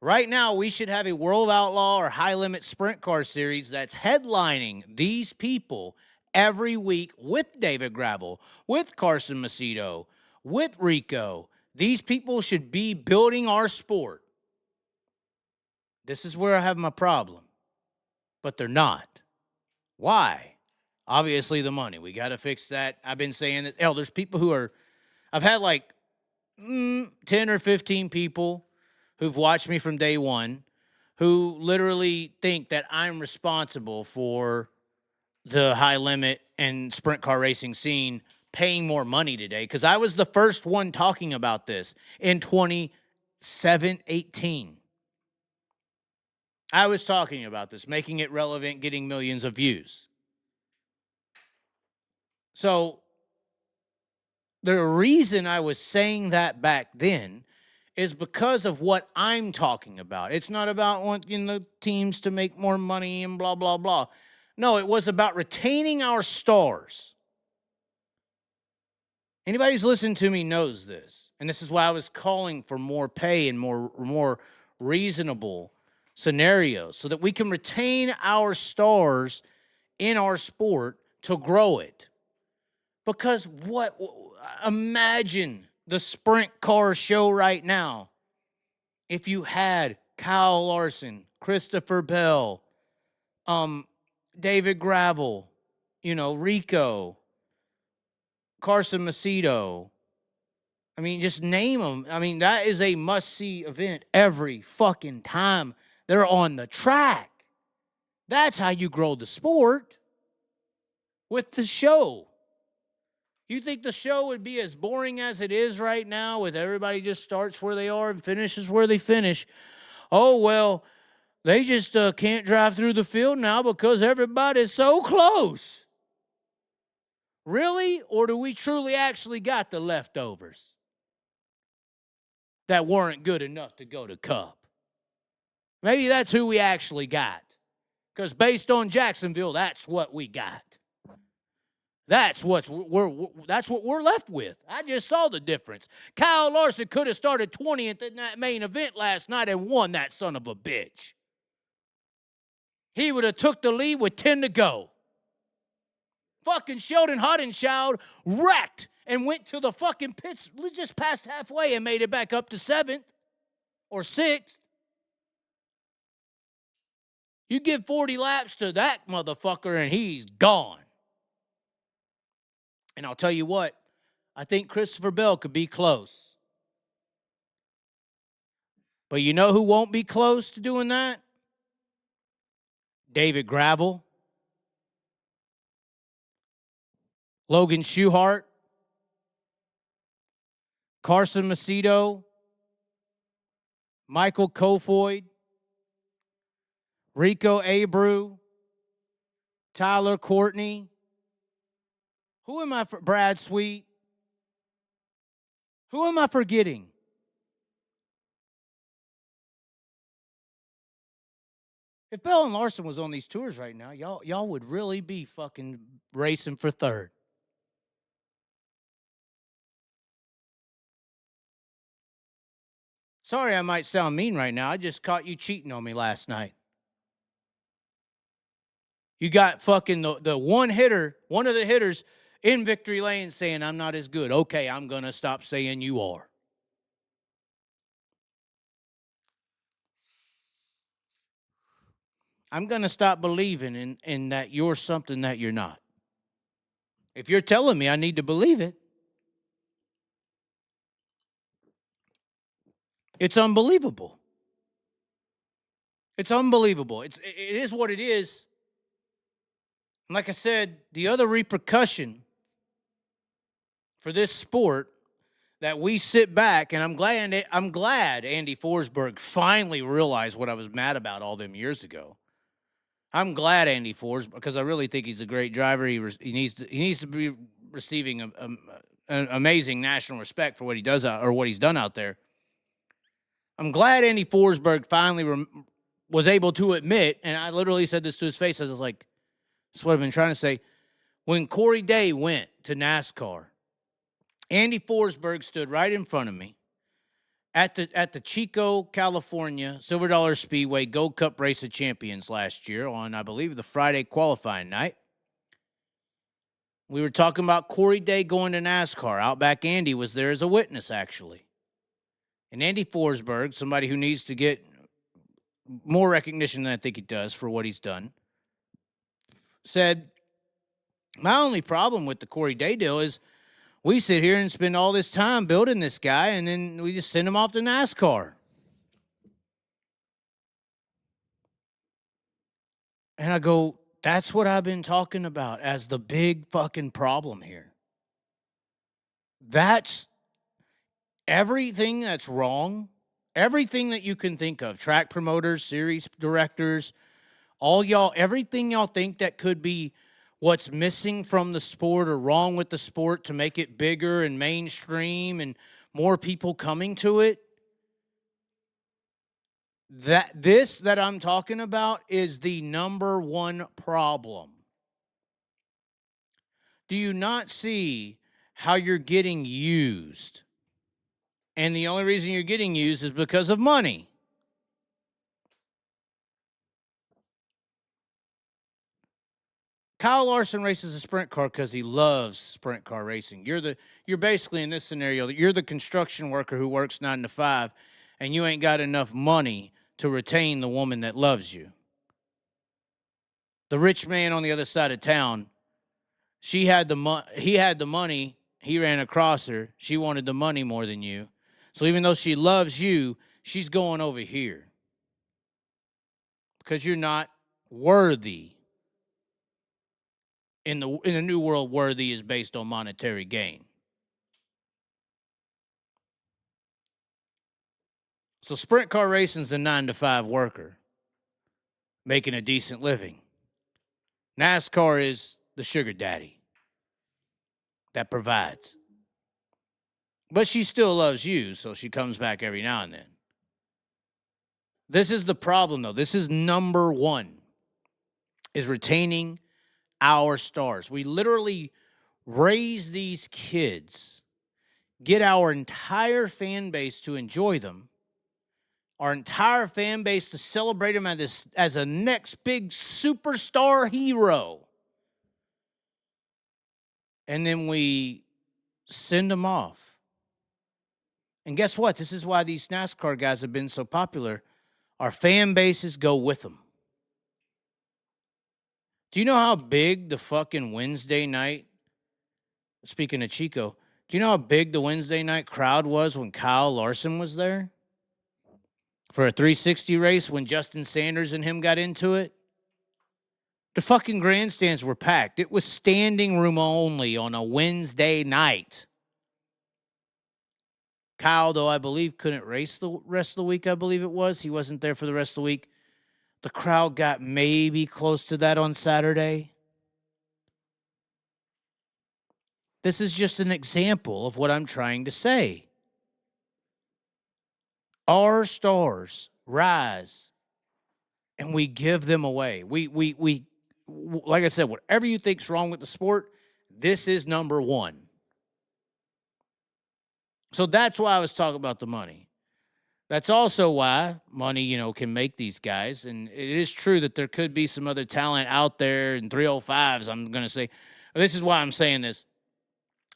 Right now, we should have a World Outlaw or High Limit Sprint Car Series that's headlining these people every week with David Gravel, with Carson Macedo, with Rico. These people should be building our sport. This is where I have my problem. But they're not. Why? Obviously, the money. We got to fix that. I've been saying that, hell, there's people who are, I've had like 10 or 15 people who've watched me from day one who literally think that I'm responsible for the high limit and sprint car racing scene paying more money today, because I was the first one talking about this in 2018. I was talking about this, making it relevant, getting millions of views. So the reason I was saying that back then is because of what I'm talking about. It's not about wanting the teams to make more money and blah, blah, blah. No, it was about retaining our stars. Anybody who's listened to me knows this. And this is why I was calling for more pay and more reasonable scenarios so that we can retain our stars in our sport to grow it. Because imagine the sprint car show right now if you had Kyle Larson, Christopher Bell, David Gravel, Rico, Carson Macedo. I mean, just name them. I mean, that is a must-see event every fucking time they're on the track. That's how you grow the sport, with the show. You think the show would be as boring as it is right now, with everybody just starts where they are and finishes where they finish? Oh, well, they just can't drive through the field now because everybody's so close. Really? Or do we truly actually got the leftovers that weren't good enough to go to Cup? Maybe that's who we actually got. Because based on Jacksonville, that's what we got. That's what we're left with. I just saw the difference. Kyle Larson could have started 20th in that main event last night and won that son of a bitch. He would have took the lead with 10 to go. Fucking Sheldon Haubstaut wrecked and went to the fucking pits just past halfway and made it back up to 7th or 6th. You give 40 laps to that motherfucker and he's gone. And I'll tell you what, I think Christopher Bell could be close. But you know who won't be close to doing that? David Gravel, Logan Schuchart, Carson Macedo, Michael Kofoid, Rico Abreu, Tyler Courtney. Who am I for? Brad Sweet. Who am I forgetting? If Bell and Larson was on these tours right now, y'all would really be fucking racing for third. Sorry I might sound mean right now. I just caught you cheating on me last night. You got fucking the one of the hitters in victory lane saying, I'm not as good. Okay, I'm going to stop saying you are. I'm going to stop believing in that you're something that you're not. If you're telling me I need to believe it, it's unbelievable. It's unbelievable. It is what it is. And like I said, the other repercussion for this sport that we sit back, and I'm glad Andy Forsberg finally realized what I was mad about all them years ago. I'm glad Andy Forsberg, because I really think he's a great driver. He needs to be receiving an amazing national respect for what he does or what he's done out there. I'm glad Andy Forsberg finally was able to admit, and I literally said this to his face. I was like, "That's what I've been trying to say." When Corey Day went to NASCAR, Andy Forsberg stood right in front of me at the Chico, California Silver Dollar Speedway Gold Cup Race of Champions last year on, I believe, the Friday qualifying night. We were talking about Corey Day going to NASCAR. Outback Andy was there as a witness, actually. And Andy Forsberg, somebody who needs to get more recognition than I think he does for what he's done, said, my only problem with the Corey Day deal is we sit here and spend all this time building this guy, and then we just send him off to NASCAR. And I go, that's what I've been talking about as the big fucking problem here. That's everything that's wrong, everything that you can think of, track promoters, series directors, all y'all, everything y'all think that could be what's missing from the sport or wrong with the sport to make it bigger and mainstream and more people coming to it. That I'm talking about is the number one problem. Do you not see how you're getting used? And the only reason you're getting used is because of money. Kyle Larson races a sprint car because he loves sprint car racing. You're basically in this scenario, you're the construction worker who works 9 to 5, and you ain't got enough money to retain the woman that loves you. The rich man on the other side of town, he had the money, he ran across her, she wanted the money more than you. So even though she loves you, she's going over here because you're not worthy. In the new world, worthy is based on monetary gain. So sprint car racing is the 9 to 5 worker making a decent living. NASCAR is the sugar daddy that provides. But she still loves you, so she comes back every now and then. This is the problem, though. This is number one, is retaining our stars. We literally raise these kids, get our entire fan base to enjoy them, our entire fan base to celebrate them as a next big superstar hero. And then we send them off. And guess what? This is why these NASCAR guys have been so popular. Our fan bases go with them. Do you know how big the fucking Wednesday night, speaking of Chico, do you know how big the Wednesday night crowd was when Kyle Larson was there? For a 360 race when Justin Sanders and him got into it? The fucking grandstands were packed. It was standing room only on a Wednesday night. Kyle, though, I believe, couldn't race the rest of the week, I believe it was. He wasn't there for the rest of the week. The crowd got maybe close to that on Saturday. This is just an example of what I'm trying to say. Our stars rise, and we give them away. We like I said, whatever you think's wrong with the sport, this is number one. So that's why I was talking about the money. That's also why money, can make these guys. And it is true that there could be some other talent out there in 305s. I'm going to say, this is why I'm saying this.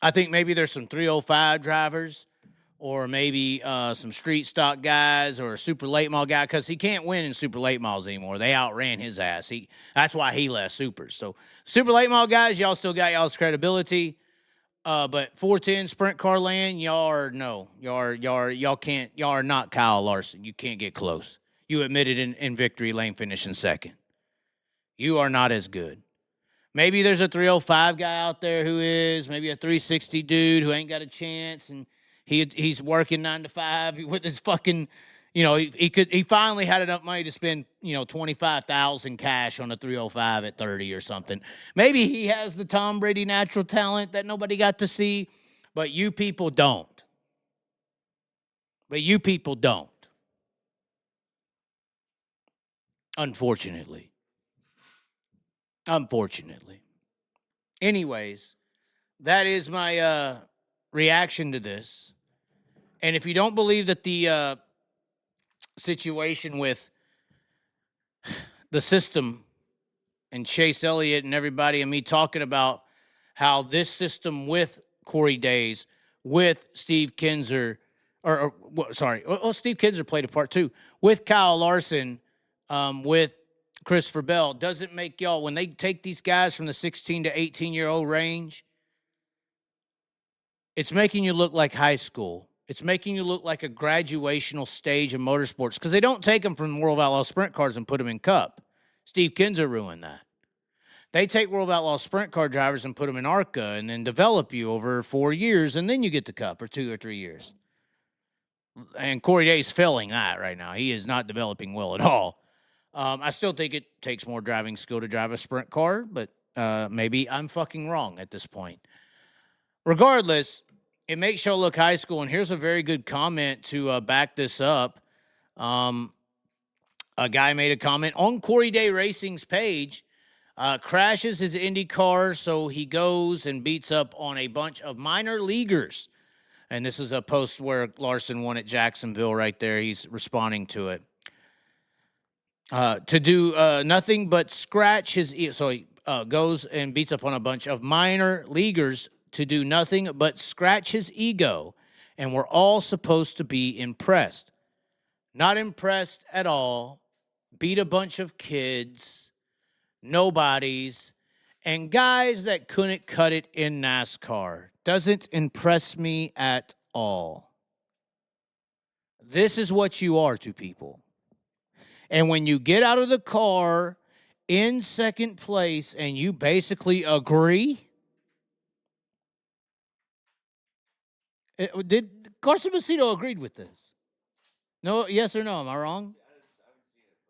I think maybe there's some 305 drivers or maybe some street stock guys or a super late model guy because he can't win in super late models anymore. They outran his ass. That's why he left supers. So super late model guys, y'all still got y'all's credibility. But 410 sprint car land, y'all are not Kyle Larson. You can't get close. You admitted in victory lane finishing second. You are not as good. Maybe there's a 305 guy out there who is, maybe a 360 dude who ain't got a chance, and he's working 9 to 5 with his fucking, he finally had enough money to spend, 25,000 cash on a 305 at 30 or something. Maybe he has the Tom Brady natural talent that nobody got to see, but you people don't. Unfortunately. Anyways, that is my reaction to this. And if you don't believe that the situation with the system and Chase Elliott and everybody and me talking about how this system with Corey Days, with Steve Kinzer, Steve Kinzer played a part too, with Kyle Larson, with Christopher Bell, doesn't make y'all, when they take these guys from the 16 to 18-year-old range, it's making you look like high school. It's making you look like a graduational stage of motorsports because they don't take them from World of Outlaw sprint cars and put them in Cup. Steve Kinzer ruined that. They take World of Outlaw sprint car drivers and put them in ARCA and then develop you over 4 years, and then you get the Cup, or 2 or 3 years. And Corey Day's failing that right now. He is not developing well at all. I still think it takes more driving skill to drive a sprint car, but maybe I'm fucking wrong at this point. Regardless, it makes y'all look high school, and here's a very good comment to back this up. A guy made a comment on Corey Day Racing's page, crashes his Indy car, so he goes and beats up on a bunch of minor leaguers. And this is a post where Larson won at Jacksonville right there. He's responding to it. To do nothing but scratch his... So he goes and beats up on a bunch of minor leaguers to do nothing but scratch his ego, and we're all supposed to be impressed. Not impressed at all. Beat a bunch of kids, nobodies, and guys that couldn't cut it in NASCAR. Doesn't impress me at all. This is what you are to people. And when you get out of the car in second place and you basically agree... Did Carson Macedo agreed with this? No, yes or no? Am I wrong?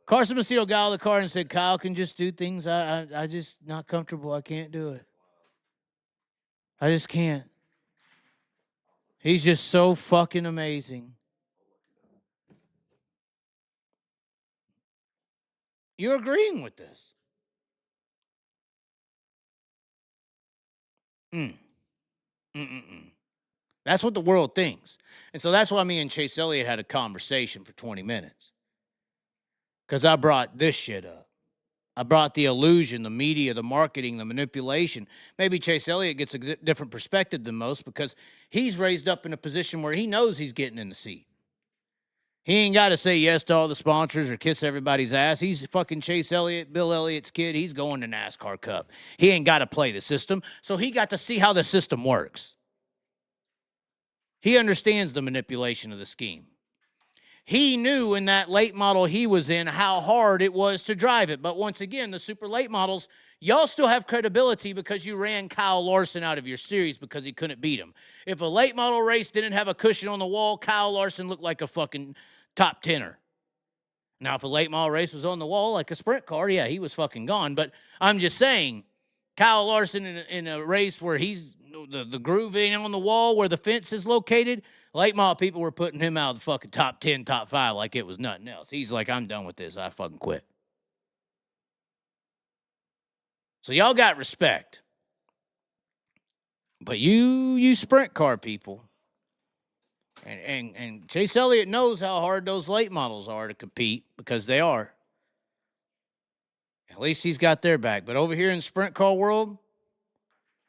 Carson Macedo got out of the car and said, Kyle can just do things. I just not comfortable. I can't do it. I just can't. He's just so fucking amazing. You're agreeing with this. That's what the world thinks. And so that's why me and Chase Elliott had a conversation for 20 minutes. Because I brought this shit up. I brought the illusion, the media, the marketing, the manipulation. Maybe Chase Elliott gets a different perspective than most because he's raised up in a position where he knows he's getting in the seat. He ain't got to say yes to all the sponsors or kiss everybody's ass. He's fucking Chase Elliott, Bill Elliott's kid. He's going to NASCAR Cup. He ain't got to play the system, so he got to see how the system works. He understands the manipulation of the scheme. He knew in that late model he was in how hard it was to drive it. But once again, the super late models, y'all still have credibility because you ran Kyle Larson out of your series because he couldn't beat him. If a late model race didn't have a cushion on the wall, Kyle Larson looked like a fucking top tenner. Now, if a late model race was on the wall like a sprint car, yeah, he was fucking gone. But I'm just saying, Kyle Larson in a race where he's the groove ain't on the wall where the fence is located, late model people were putting him out of the fucking top 10, top 5 like it was nothing else. He's like, I'm done with this. I fucking quit. So y'all got respect. But you sprint car people, And Chase Elliott knows how hard those late models are to compete because they are. At least he's got their back. But over here in sprint car world,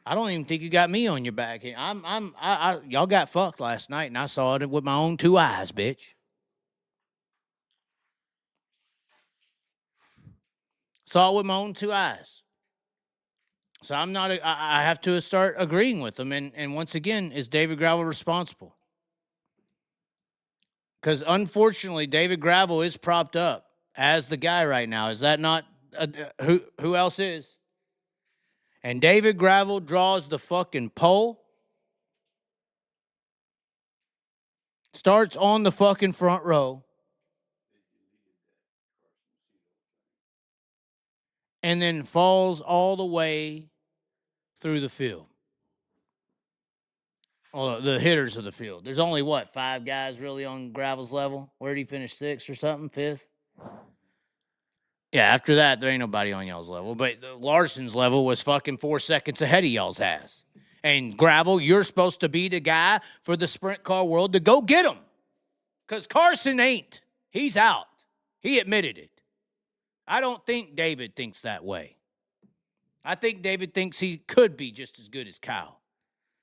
I don't even think you got me on your back. Y'all got fucked last night, and I saw it with my own 2 eyes, bitch. Saw it with my own 2 eyes. So I have to start agreeing with them. And once again, is David Gravel responsible? Because unfortunately, David Gravel is propped up as the guy right now. Is that not who else is? And David Gravel draws the fucking pole. Starts on the fucking front row. And then falls all the way through the field. Well, the hitters of the field. There's only, 5 guys really on Gravel's level? Where did he finish, 6th or something, 5th? Yeah, after that, there ain't nobody on y'all's level. But Larson's level was fucking 4 seconds ahead of y'all's ass. And Gravel, you're supposed to be the guy for the sprint car world to go get him. Because Carson ain't. He's out. He admitted it. I don't think David thinks that way. I think David thinks he could be just as good as Kyle.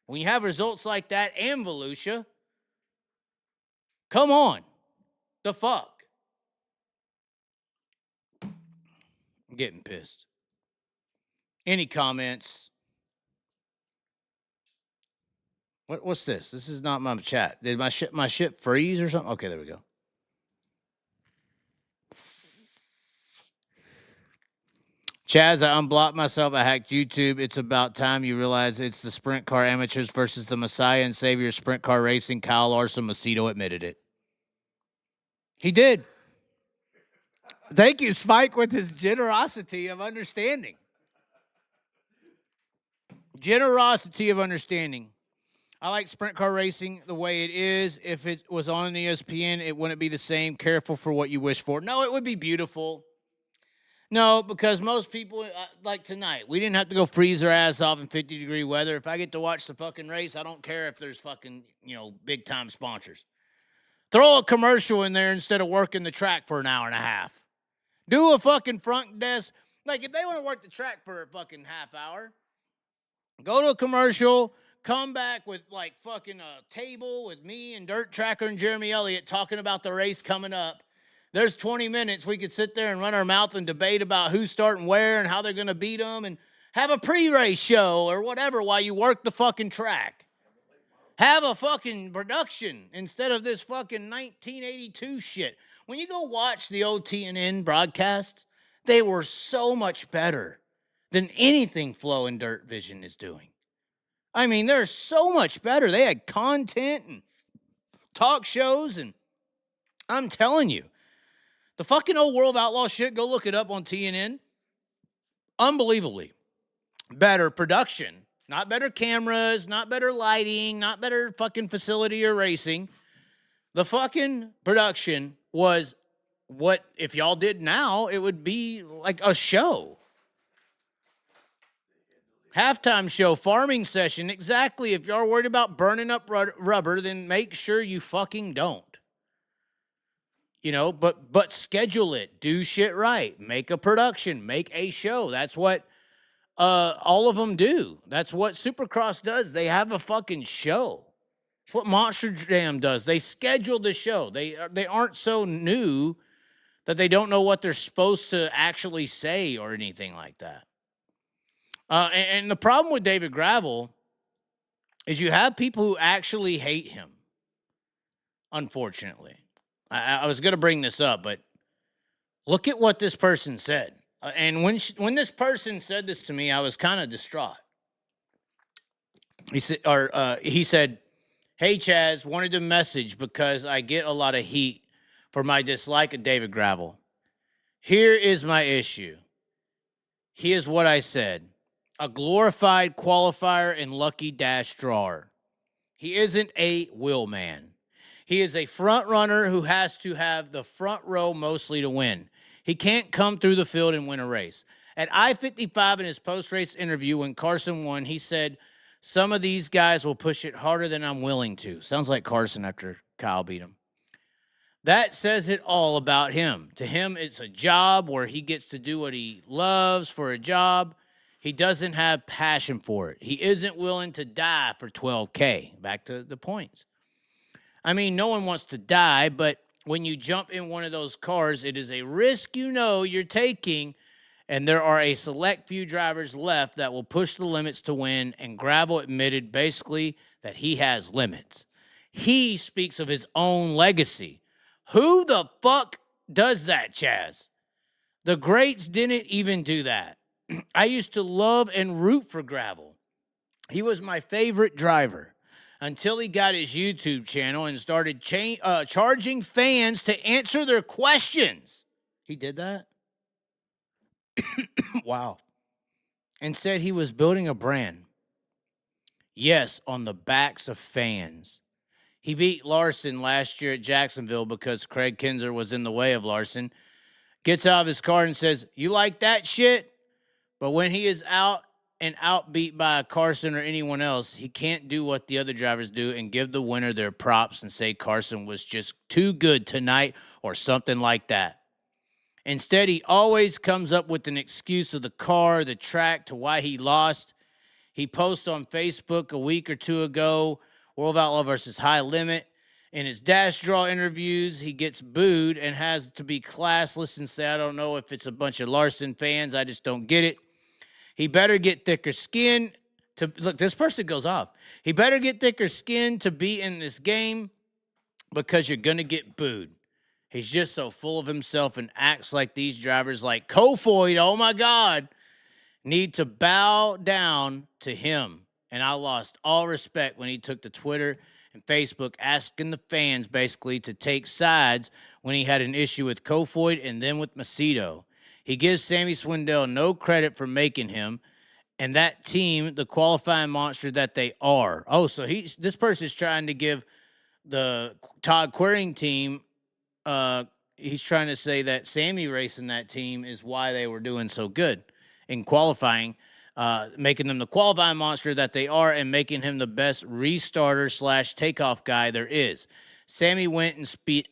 When you have results like that and Volusia, come on. The fuck? I'm getting pissed. Any comments? What's this? This is not my chat. Did my shit freeze or something? Okay, there we go. Chaz, I unblocked myself. I hacked YouTube. It's about time you realize it's the sprint car amateurs versus the messiah and savior of sprint car racing. Kyle Larson Macedo admitted it. He did. Thank you, Spike, with his generosity of understanding. Generosity of understanding. I like sprint car racing the way it is. If it was on ESPN, it wouldn't be the same. Careful for what you wish for. No, it would be beautiful. No, because most people, like tonight, we didn't have to go freeze our ass off in 50-degree weather. If I get to watch the fucking race, I don't care if there's fucking, big-time sponsors. Throw a commercial in there instead of working the track for an hour and a half. Do a fucking front desk. Like, if they want to work the track for a fucking half hour, go to a commercial, come back with, like, fucking a table with me and Dirt Tracker and Jeremy Elliott talking about the race coming up. There's 20 minutes we could sit there and run our mouth and debate about who's starting where and how they're going to beat them and have a pre-race show or whatever while you work the fucking track. Have a fucking production instead of this fucking 1982 shit. When you go watch the old TNN broadcasts, they were so much better than anything Flow and Dirt Vision is doing. I mean, they're so much better. They had content and talk shows, and I'm telling you, the fucking old World of Outlaw shit, go look it up on TNN. Unbelievably better production. Not better cameras, not better lighting, not better fucking facility or racing. The fucking production was what, if y'all did now, it would be like a show. Halftime show, farming session. Exactly. If y'all are worried about burning up rubber, then make sure you fucking don't. But schedule it. Do shit right. Make a production. Make a show. That's what all of them do. That's what Supercross does. They have a fucking show. It's what Monster Jam does. They schedule the show. They aren't so new that they don't know what they're supposed to actually say or anything like that. And the problem with David Gravel is you have people who actually hate him, unfortunately. I was going to bring this up, but look at what this person said. And when this person said this to me, I was kind of distraught. He said, "Hey, Chaz, wanted to message because I get a lot of heat for my dislike of David Gravel. Here is my issue. Here's what I said. A glorified qualifier and lucky dash drawer. He isn't a wheel man. He is a front runner who has to have the front row mostly to win. He can't come through the field and win a race. At I-55 in his post-race interview when Carson won, he said Some of these guys will push it harder than I'm willing to. Sounds like Carson after Kyle beat him. That says it all about him. To him, it's a job where he gets to do what he loves for a job. He doesn't have passion for it. He isn't willing to die for $12K. Back to the points. I mean, no one wants to die, but when you jump in one of those cars, it is a risk you know you're taking, and there are a select few drivers left that will push the limits to win, and Gravel admitted basically that he has limits. He speaks of his own legacy. Who the fuck does that, Chaz? The greats didn't even do that. I used to love and root for Gravel. He was my favorite driver until he got his YouTube channel and started charging fans to answer their questions. He did that? Wow. And said he was building a brand. Yes, on the backs of fans. He beat Larson last year at Jacksonville because Craig Kinzer was in the way of Larson. Gets out of his car and says, "You like that shit?" But when he is out and outbeat by a Carson or anyone else, he can't do what the other drivers do and give the winner their props and say Carson was just too good tonight or something like that. Instead, he always comes up with an excuse of the car, the track, to why he lost. He posted on Facebook a week or two ago, World of Outlaw versus High Limit. In his dash draw interviews, he gets booed and has to be classless and say, "I don't know if it's a bunch of Larson fans. I just don't get it." He better get thicker skin to... Look, this person goes off. He better get thicker skin to be in this game because you're going to get booed. He's just so full of himself and acts like these drivers like Kofoid, oh my God, need to bow down to him. And I lost all respect when he took to Twitter and Facebook asking the fans basically to take sides when he had an issue with Kofoid and then with Macedo. He gives Sammy Swindell no credit for making him and that team the qualifying monster that they are. Oh, so this person's trying to give the Todd Quiring team, he's trying to say that Sammy racing that team is why they were doing so good in qualifying, making them the qualifying monster that they are and making him the best restarter / takeoff guy there is. Sammy went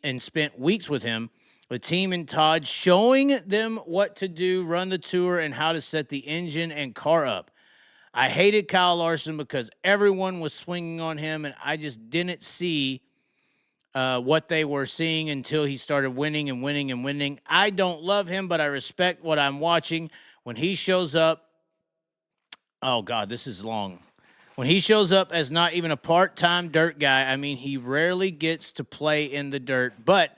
and spent weeks with him, the team and Todd, showing them what to do, run the tour, and how to set the engine and car up. I hated Kyle Larson because everyone was swinging on him, and I just didn't see what they were seeing until he started winning and winning and winning. I don't love him, but I respect what I'm watching. When he shows up, oh, God, this is long. When he shows up as not even a part-time dirt guy, I mean, he rarely gets to play in the dirt, but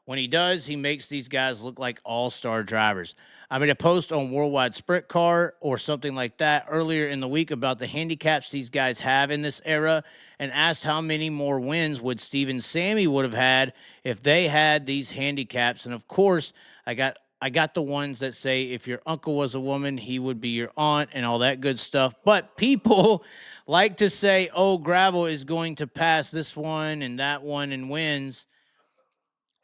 when he does, he makes these guys look like all-star drivers. I made a post on Worldwide Sprint Car or something like that earlier in the week about the handicaps these guys have in this era and asked how many more wins would Steve and Sammy would have had if they had these handicaps. And, of course, I got the ones that say if your uncle was a woman, he would be your aunt and all that good stuff. But people like to say, oh, Gravel is going to pass this one and that one and wins.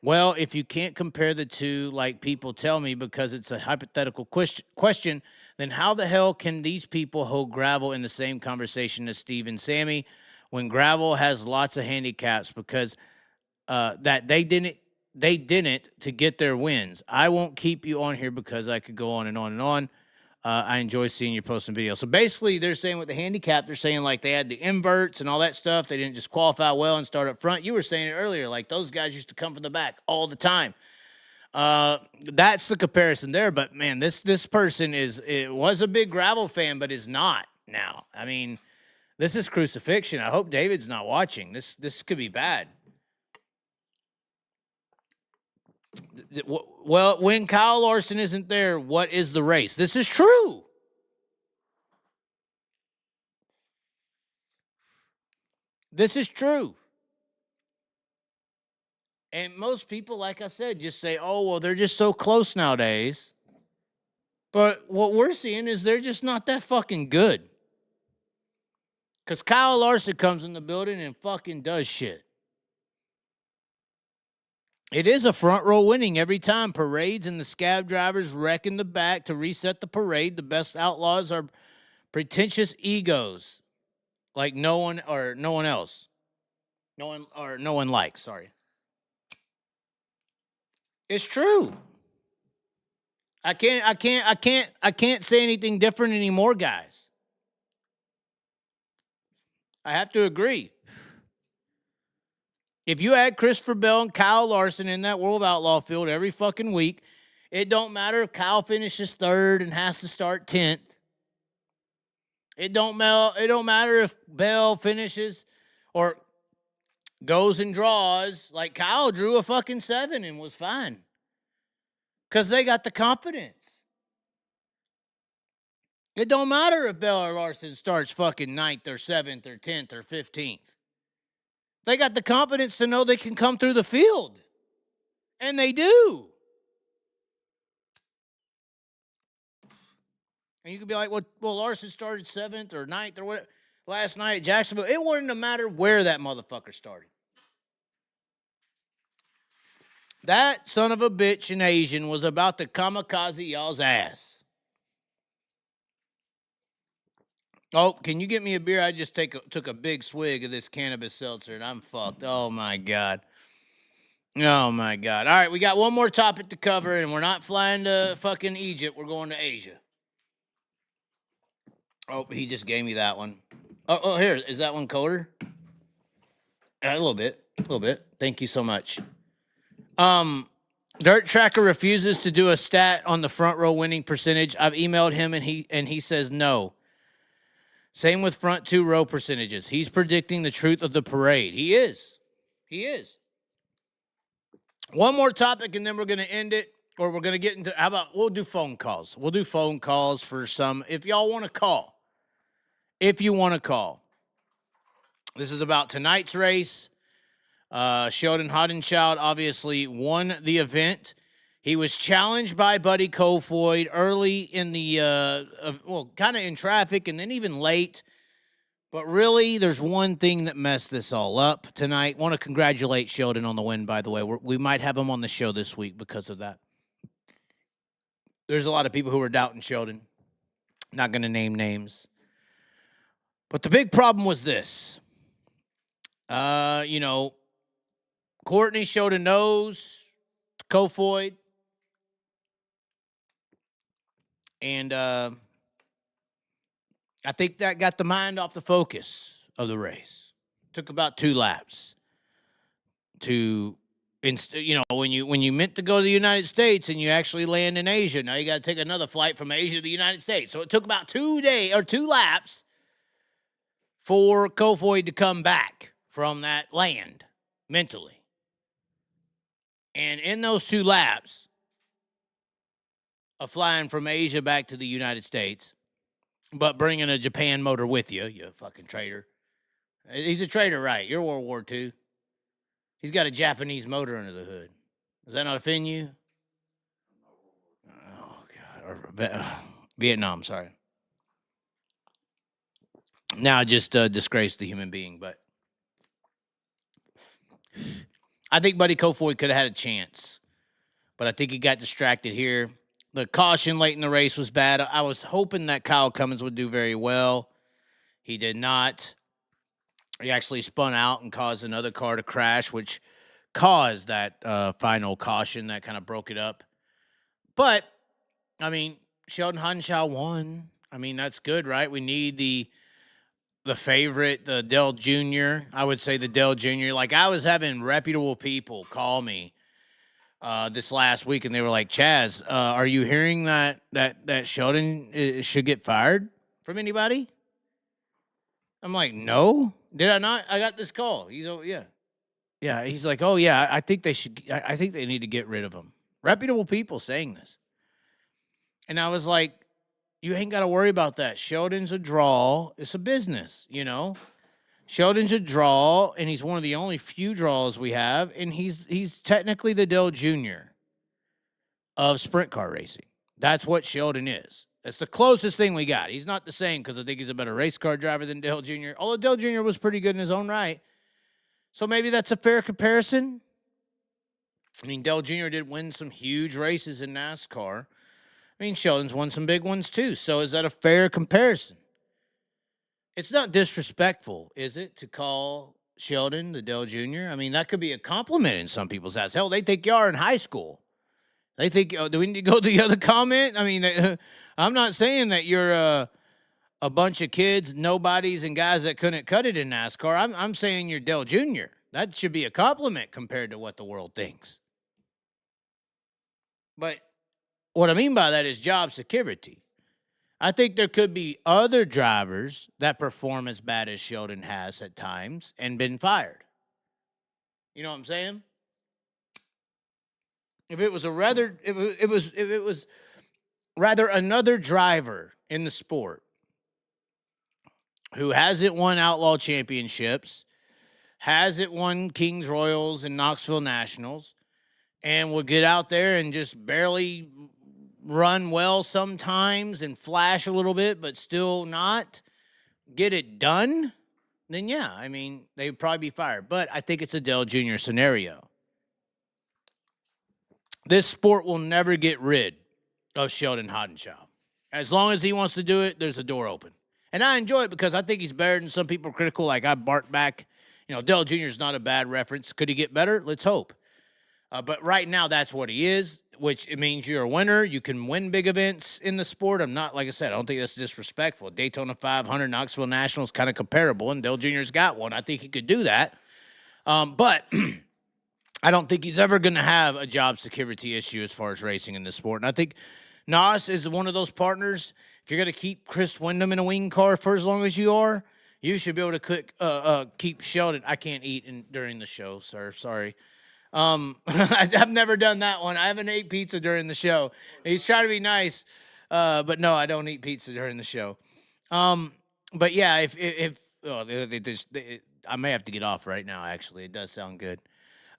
Well, if you can't compare the two like people tell me because it's a hypothetical question, then how the hell can these people hold Gravel in the same conversation as Steve and Sammy when Gravel has lots of handicaps because that they didn't to get their wins? I won't keep you on here because I could go on and on and on. I enjoy seeing you posting videos. So basically, they're saying with the handicap, they're saying like they had the inverts and all that stuff. They didn't just qualify well and start up front. You were saying it earlier, like those guys used to come from the back all the time. That's the comparison there. But man, this person was a big Gravel fan, but is not now. I mean, this is crucifixion. I hope David's not watching. This could be bad. Well, when Kyle Larson isn't there, what is the race? This is true. This is true. And most people, like I said, just say, oh, well, they're just so close nowadays. But what we're seeing is they're just not that fucking good. Because Kyle Larson comes in the building and fucking does shit. It is a front row winning every time. Parades and the scab drivers wreck in the back to reset the parade. The best outlaws are pretentious egos. like no one else. No one likes, sorry. It's true. I can't say anything different anymore, guys. I have to agree. If you add Christopher Bell and Kyle Larson in that World Outlaw field every fucking week, it don't matter if Kyle finishes third and has to start 10th. It don't matter if Bell finishes or goes and draws. Like Kyle drew a fucking 7 and was fine. Because they got the confidence. It don't matter if Bell or Larson starts fucking 9th or 7th or 10th or 15th. They got the confidence to know they can come through the field. And they do. And you could be like, well, Larson started 7th or 9th or whatever last night at Jacksonville. It wouldn't matter where that motherfucker started. That son of a bitch in Asian was about to kamikaze y'all's ass. Oh, can you get me a beer? I just took a big swig of this cannabis seltzer, and I'm fucked. Oh, my God. Oh, my God. All right, we got one more topic to cover, and we're not flying to fucking Egypt. We're going to Asia. Oh, he just gave me that one. Oh, here. Is that one colder? A little bit. Thank you so much. Dirt Tracker refuses to do a stat on the front row winning percentage. I've emailed him and he says no. Same with front 2 row percentages. He's predicting the truth of the parade. He is. One more topic and then we're going to end it, or we're going to get into, how about, we'll do phone calls. We'll do phone calls for some, if y'all want to call. If you want to call. This is about tonight's race. Sheldon Haubstaut obviously won the event. He was challenged by Buddy Kofoid early in the, kind of in traffic and then even late. But really, there's one thing that messed this all up tonight. Want to congratulate Sheldon on the win, by the way. We might have him on the show this week because of that. There's a lot of people who are doubting Sheldon. Not going to name names. But the big problem was this. Courtney showed a nose to Kofoid. And I think that got the mind off the focus of the race. Took about 2 laps to, when you meant to go to the United States and you actually land in Asia, now you got to take another flight from Asia to the United States. So it took about 2 laps for Kofoid to come back from that land mentally. And in those 2 laps of flying from Asia back to the United States, but bringing a Japan motor with you, you fucking traitor. He's a traitor, right? You're World War II. He's got a Japanese motor under the hood. Does that not offend you? Oh, God. Vietnam, sorry. Now I just disgraced the human being, but I think Buddy Kofoid could have had a chance, but I think he got distracted here. The caution late in the race was bad. I was hoping that Kyle Cummins would do very well. He did not. He actually spun out and caused another car to crash, which caused that final caution that kind of broke it up. But, Sheldon Haubstaut won. That's good, right? We need the favorite, the Dell Jr. I would say the Dell Jr. Like, I was having reputable people call me this last week, and they were like, Chaz, are you hearing that Sheldon should get fired from anybody? I'm like, no. Did I not? I got this call. He's, oh, yeah. Yeah, he's like, oh, yeah, I think they need to get rid of him. Reputable people saying this. And I was like, you ain't got to worry about that. Sheldon's a draw. It's a business, Sheldon's a draw, and he's one of the only few draws we have, and he's technically the Dell Jr. of sprint car racing. That's what Sheldon is. That's the closest thing we got. He's not the same because I think he's a better race car driver than Dell Jr., although Dell Jr. was pretty good in his own right. So maybe that's a fair comparison. Dell Jr. did win some huge races in NASCAR. Sheldon's won some big ones too. So is that a fair comparison? It's not disrespectful, is it, to call Sheldon the Dell Jr.? I mean, that could be a compliment in some people's eyes. Hell, they think you are in high school. They think, do we need to go to the other comment? I mean, I'm not saying that you're a bunch of kids, nobodies, and guys that couldn't cut it in NASCAR. I'm saying you're Dell Jr. That should be a compliment compared to what the world thinks. But what I mean by that is job security. I think there could be other drivers that perform as bad as Sheldon has at times and been fired. You know what I'm saying? If it was rather another driver in the sport who hasn't won outlaw championships, hasn't won Kings Royals and Knoxville Nationals, and will get out there and just barely run well sometimes and flash a little bit, but still not get it done, then yeah, I mean, they'd probably be fired. But I think it's a Dell Jr. scenario. This sport will never get rid of Sheldon Hodenshaw. As long as he wants to do it, there's a door open. And I enjoy it because I think he's better than some people are critical. Like I barked back, Dell Jr. is not a bad reference. Could he get better? Let's hope. But right now, that's what he is, which it means you're a winner. You can win big events in the sport. I'm not, like I said, I don't think that's disrespectful. Daytona 500, Knoxville National is kind of comparable, and Dell Jr.'s got one. I think he could do that. But I don't think he's ever going to have a job security issue as far as racing in this sport. And I think Nas is one of those partners. If you're going to keep Chris Windom in a wing car for as long as you are, you should be able to keep Sheldon. I can't eat during the show, sir. Sorry. I've never done that one. I haven't ate pizza during the show. He's trying to be nice, but no, I don't eat pizza during the show. But yeah, I may have to get off right now. Actually, it does sound good.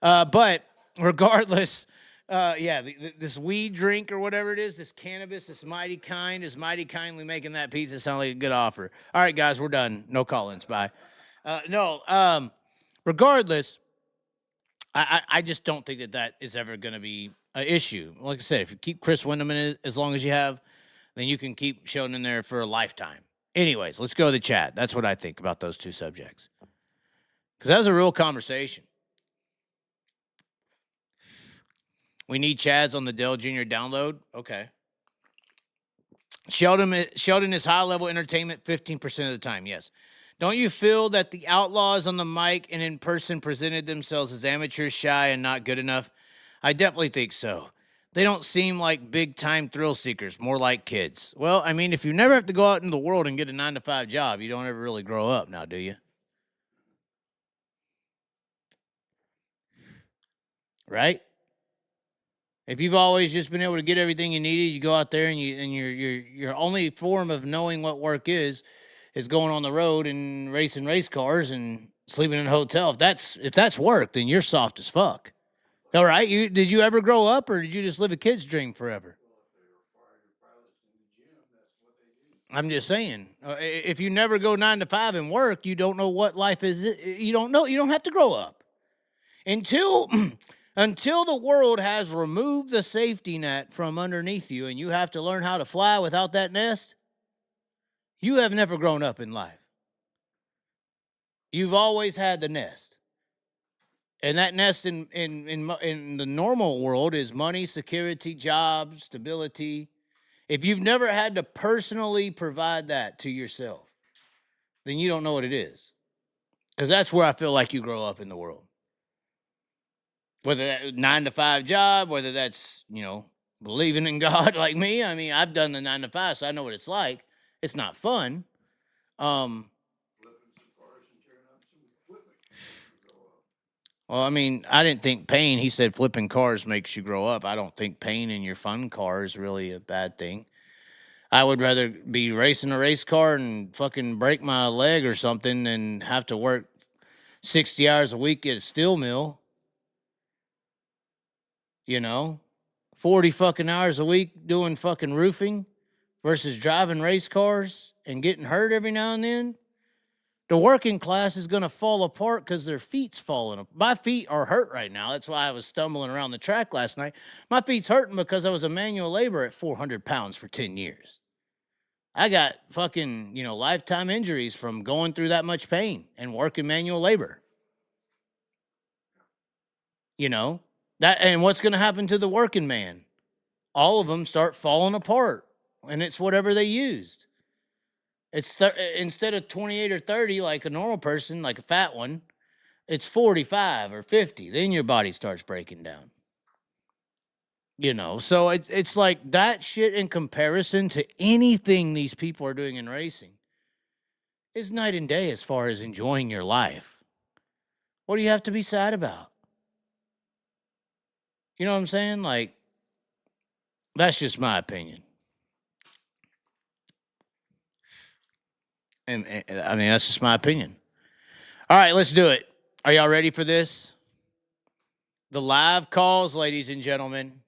But regardless, this weed drink or whatever it is, this cannabis, this Mighty Kind is mighty kindly making that pizza sound like a good offer. All right, guys, we're done. No call-ins. Bye. Regardless. I just don't think that is ever going to be an issue. Like I said, if you keep Chris Windom in it as long as you have, then you can keep Sheldon in there for a lifetime. Anyways, let's go to the chat. That's what I think about those two subjects. Because that was a real conversation. We need Chaz on the Dell Jr. download. Okay. Sheldon is high-level entertainment 15% of the time, yes. Don't you feel that the Outlaws on the mic and in person presented themselves as amateurs, shy, and not good enough? I definitely think so. They don't seem like big-time thrill seekers, more like kids. Well, I mean, if you never have to go out into the world and get a 9-to-5 job, you don't ever really grow up now, do you? Right? If you've always just been able to get everything you needed, you go out there and your only form of knowing what work is going on the road and racing race cars and sleeping in a hotel. If that's work, then you're soft as fuck. All right? Did you ever grow up, or did you just live a kid's dream forever? I'm just saying. If you never go 9 to 5 and work, you don't know what life is. You don't know. You don't have to grow up until the world has removed the safety net from underneath you, and you have to learn how to fly without that nest. You have never grown up in life. You've always had the nest. And that nest in the normal world is money, security, job, stability. If you've never had to personally provide that to yourself, then you don't know what it is. Because that's where I feel like you grow up in the world. Whether that's 9 to 5 job, whether that's, believing in God like me. I mean, I've done the 9 to 5, so I know what it's like. It's not fun. Well, I mean, I didn't think pain. He said flipping cars makes you grow up. I don't think pain in your fun car is really a bad thing. I would rather be racing a race car and fucking break my leg or something than have to work 60 hours a week at a steel mill. 40 fucking hours a week doing fucking roofing versus driving race cars and getting hurt every now and then. The working class is going to fall apart because their feet's falling apart. My feet are hurt right now. That's why I was stumbling around the track last night. My feet's hurting because I was a manual laborer at 400 pounds for 10 years. I got fucking, lifetime injuries from going through that much pain and working manual labor. And what's going to happen to the working man? All of them start falling apart, and it's whatever they used. It's instead of 28 or 30 like a normal person, like a fat one, it's 45 or 50. Then your body starts breaking down. So it's like that shit in comparison to anything these people are doing in racing is night and day as far as enjoying your life. What do you have to be sad about? You know what I'm saying? Like, that's just my opinion. And I mean, that's just my opinion. All right, let's do it. Are y'all ready for this? The live calls, ladies and gentlemen.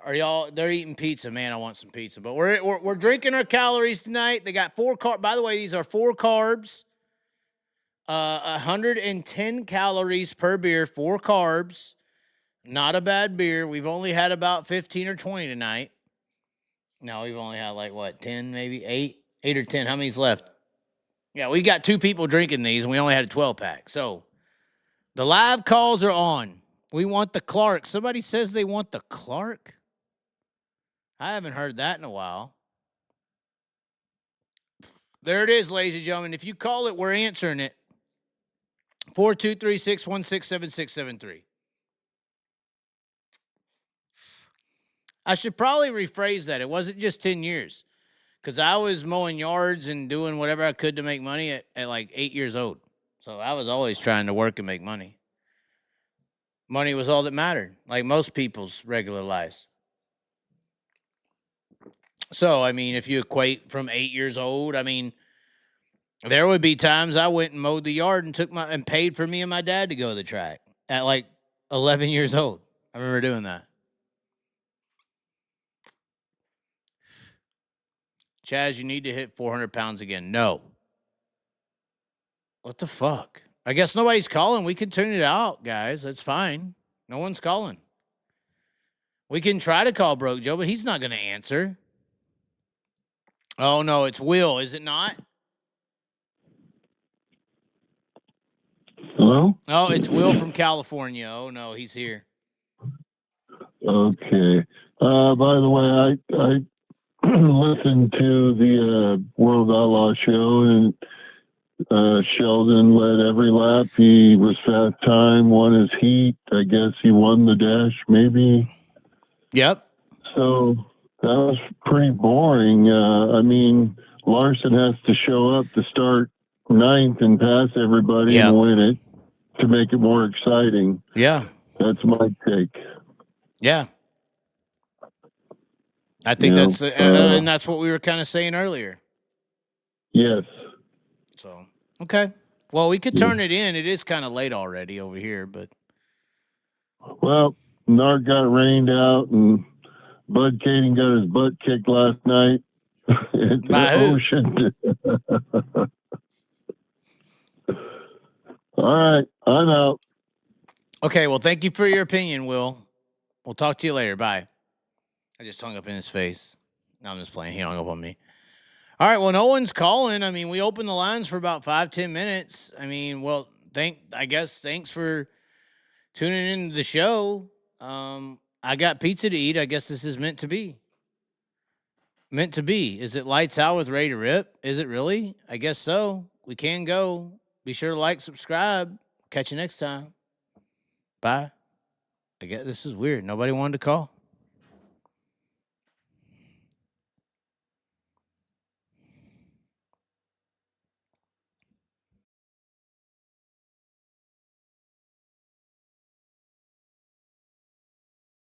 Are y'all? They're eating pizza, man. I want some pizza, but we're drinking our calories tonight. They got 4 carbs. By the way, these are 4 carbs. 110 calories per beer, 4 carbs. Not a bad beer. We've only had about 15 or 20 tonight. No, we've only had 10, maybe 8 or 10. How many's left? Yeah, we got 2 people drinking these, and we only had a 12-pack. So the live calls are on. We want the Clark. Somebody says they want the Clark. I haven't heard that in a while. There it is, ladies and gentlemen. If you call it, we're answering it. 423-616-7673. I should probably rephrase that. It wasn't just 10 years. Because I was mowing yards and doing whatever I could to make money at 8 years old. So I was always trying to work and make money. Money was all that mattered, like most people's regular lives. So, I mean, if you equate from 8 years old, I mean, there would be times I went and mowed the yard and paid for me and my dad to go to the track at 11 years old. I remember doing that. Chaz, you need to hit 400 pounds again. No. What the fuck? I guess nobody's calling. We can turn it out, guys. That's fine. No one's calling. We can try to call Broke Joe, but he's not going to answer. Oh, no, it's Will, is it not? Hello? Oh, it's Will from California. Oh, no, he's here. Okay. By the way, I listened to the World Outlaw show, and Sheldon led every lap. He was fast time, won his heat. I guess he won the dash, maybe. Yep. So that was pretty boring. I mean, Larson has to show up to start 9th and pass everybody and win it to make it more exciting. Yeah. That's my take. Yeah. I think and that's what we were kind of saying earlier. Yes. So, okay. Well, we could turn it in. It is kind of late already over here, but. Well, Nard got rained out, and Bud Kading got his butt kicked last night at By the who? ocean. All right, I'm out. Okay, well, thank you for your opinion, Will. We'll talk to you later. Bye. I just hung up in his face. No, I'm just playing. He hung up on me. All right, well, no one's calling. I mean, we opened the lines for about 5-10 minutes. I mean, well, thanks for tuning into the show. I got pizza to eat. I guess this is meant to be. Meant to be. Is it lights out with Ready to Rip? Is it really? I guess so. We can go. Be sure to like, subscribe. Catch you next time. Bye. I guess this is weird. Nobody wanted to call.